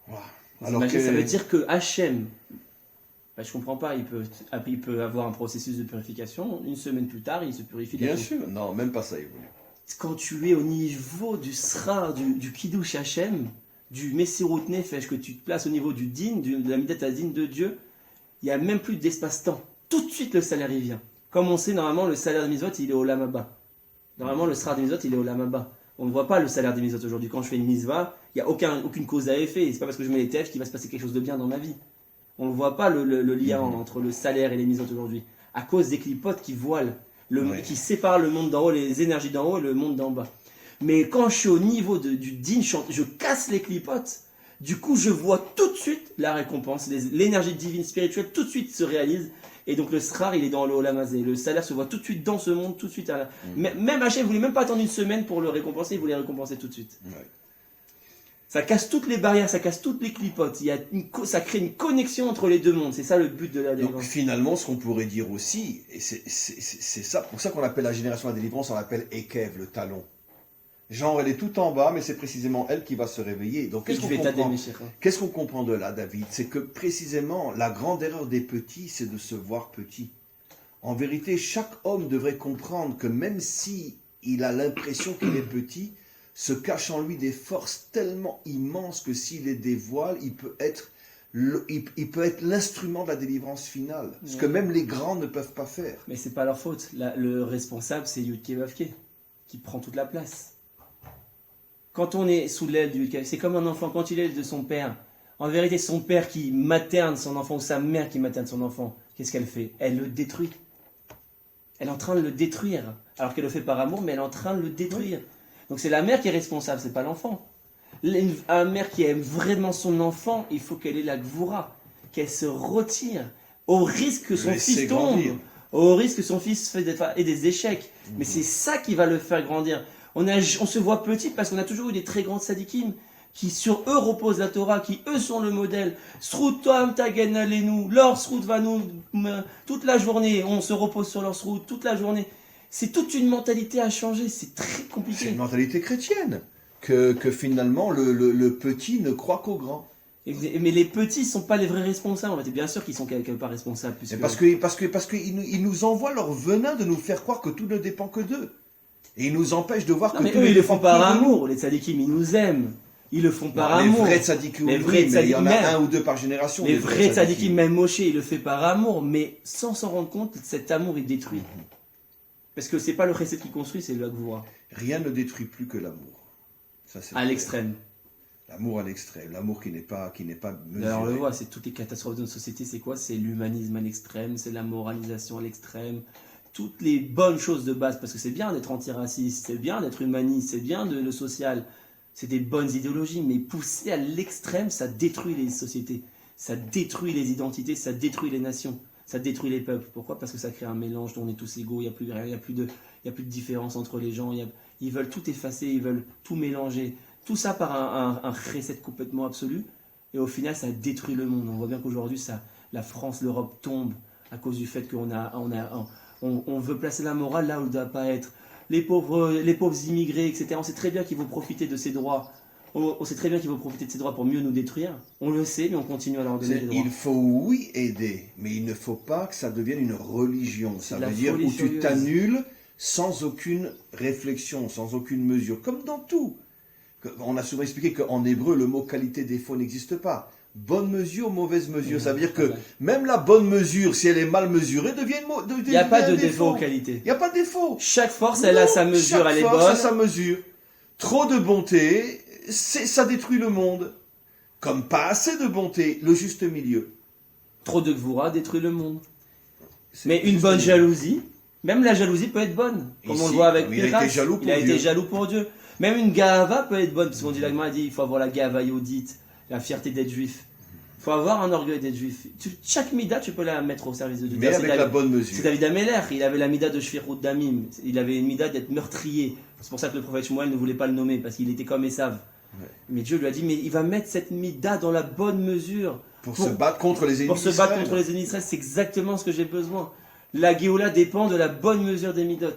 Wow. Alors ça veut dire que Hachem, je comprends pas, il peut avoir un processus de purification, une semaine plus tard, il se purifie. Bien sûr, non, même pas ça, il voulait. Quand tu es au niveau du Sra, du Kiddush Hachem, du Messirut Nefesh, que tu te places au niveau du Din, de la Midat Hadin de Dieu, il n'y a même plus d'espace-temps. Tout de suite, le salaire, il vient. Comme on sait, normalement, le salaire de Mizot, il est au Lamaba. Normalement, le Sra de Mizot, il est au Lamaba. On ne voit pas le salaire des Mizot aujourd'hui. Quand je fais une Mizva, il n'y a aucune cause à effet. C'est pas parce que je mets les TF qu'il va se passer quelque chose de bien dans ma vie. On ne voit pas le lien entre le salaire et les Mizot aujourd'hui. À cause des clipotes qui voilent, qui séparent le monde d'en haut, les énergies d'en haut et le monde d'en bas. Mais quand je suis au niveau du din, je casse les clipotes. Du coup, je vois tout de suite la récompense. L'énergie divine spirituelle tout de suite se réalise. Et donc le srar, il est dans le olamazé. Le salaire se voit tout de suite dans ce monde, tout de suite. Même Hachem ne voulait même pas attendre une semaine pour le récompenser, il voulait récompenser tout de suite. Ouais. Ça casse toutes les barrières, ça casse toutes les clipotes. Ça crée une connexion entre les deux mondes. C'est ça le but de la Donc délivrance. finalement, ce qu'on pourrait dire aussi, et c'est ça, pour ça qu'on appelle la génération de la délivrance, on l'appelle Ekev, le talon. Genre, elle est tout en bas, mais c'est précisément elle qui va se réveiller. Donc qu'est-ce qu'on comprend de là, David? C'est que précisément, la grande erreur des petits, c'est de se voir petit. En vérité, chaque homme devrait comprendre que même si il a l'impression qu'il est petit, se cache en lui des forces tellement immenses que s'il les dévoile, il peut être l'instrument de la délivrance finale. Ce que même les grands ne peuvent pas faire. Mais c'est pas leur faute. Le responsable, c'est Yudke Vavke, qui prend toute la place. Quand on est sous l'aile du Yudke, c'est comme un enfant, quand il est de son père. En vérité, son père qui materne son enfant, ou sa mère qui materne son enfant, qu'est-ce qu'elle fait? Elle le détruit. Elle est en train de le détruire. Alors qu'elle le fait par amour, mais elle est en train de le détruire. Donc c'est la mère qui est responsable, c'est pas l'enfant. Une mère qui aime vraiment son enfant, il faut qu'elle ait la gvoura, qu'elle se retire, au risque que son fils tombe, au risque que son fils ait des échecs. Mais c'est ça qui va le faire grandir. On se voit petit parce qu'on a toujours eu des très grands tzadikim qui sur eux repose la Torah, qui eux sont le modèle. Srutam tagen alenu, leur srut va nous toute la journée, on se repose sur leur srut toute la journée. C'est toute une mentalité à changer, c'est très compliqué. C'est une mentalité chrétienne, que finalement le petit ne croit qu'au grand. Mais les petits ne sont pas les vrais responsables, en fait. Et bien sûr qu'ils sont quelque part responsables. Parce qu'ils nous envoient leur venin de nous faire croire que tout ne dépend que d'eux. Et ils nous empêchent de voir que tout eux, ils le font par amour, les tzadikim, ils nous aiment. Ils le font par amour. Les vrais tzadikim, mais il y en a un ou deux par génération. Les vrais tzadikim, même Moshe, il le fait par amour, mais sans s'en rendre compte, cet amour, il détruit. Parce que c'est pas le chesed qui construit, c'est le gvoura. Rien ne détruit plus que l'amour. Ça, c'est à l'extrême. L'amour à l'extrême, l'amour qui n'est pas mesuré. Alors on le voit, c'est toutes les catastrophes de notre société, c'est quoi? C'est l'humanisme à l'extrême, c'est la moralisation à l'extrême, toutes les bonnes choses de base, parce que c'est bien d'être antiraciste, c'est bien d'être humaniste, c'est bien le social, c'est des bonnes idéologies, mais poussé à l'extrême, ça détruit les sociétés, ça détruit les identités, ça détruit les nations. Ça détruit les peuples. Pourquoi? Parce que ça crée un mélange dont on est tous égaux, il n'y a plus de différence entre les gens, ils veulent tout effacer, ils veulent tout mélanger. Tout ça par un recette complètement absolu, et au final ça détruit le monde. On voit bien qu'aujourd'hui la France, l'Europe tombe à cause du fait qu'on veut placer la morale là où elle ne doit pas être. Les pauvres immigrés, etc. On sait très bien qu'ils vont profiter de ces droits. On sait très bien qu'ils vont profiter de ces droits pour mieux nous détruire. On le sait, mais on continue à leur donner des droits. Il faut, oui, aider, mais il ne faut pas que ça devienne une religion. Ça veut dire où tu t'annules sans aucune réflexion, sans aucune mesure, comme dans tout. On a souvent expliqué qu'en hébreu, le mot qualité-défaut n'existe pas. Bonne mesure, mauvaise mesure. Ça veut dire que même la bonne mesure, si elle est mal mesurée, devient Il n'y a pas de défaut. défaut aux qualités. Il n'y a pas de défaut. Chaque force, elle a sa mesure, Chaque elle est force bonne. a sa mesure. Trop de bonté, ça détruit le monde. Comme pas assez de bonté, le juste milieu. Trop de gvoura détruit le monde. C'est Mais une juste bonne milieu. jalousie, même la jalousie peut être bonne. Comme on Ici, le voit avec il a été Pinchas, jaloux pour il a Dieu. été jaloux pour Dieu. Même une gahava peut être bonne, parce qu'on dit, la Gemara dit, il faut avoir la gahava yodite, la fierté d'être juif. Il faut avoir un orgueil d'être juif. Chaque mida, tu peux la mettre au service de Dieu. Mais avec la bonne C'est mesure. David Améler, il avait la mida de Shfirut Damim, il avait une mida d'être meurtrier. C'est pour ça que le prophète Shmuel ne voulait pas le nommer, parce qu'il était comme Esav. Ouais. Mais Dieu lui a dit, mais il va mettre cette mida dans la bonne mesure. Pour se battre contre les ennemis Pour se battre d'Israël. contre les ennemis d'Israël, c'est exactement ce que j'ai besoin. La Géoula dépend de la bonne mesure des midot.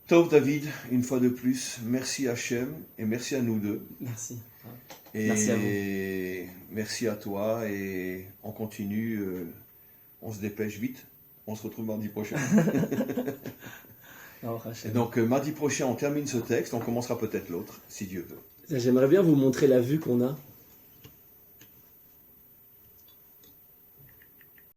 Tov David, une fois de plus, merci Hachem et merci à nous deux. Merci. Et Merci à vous. merci à toi et on continue, on se dépêche vite. On se retrouve mardi prochain. Et donc mardi prochain, on termine ce texte, on commencera peut-être l'autre, si Dieu veut. J'aimerais bien vous montrer la vue qu'on a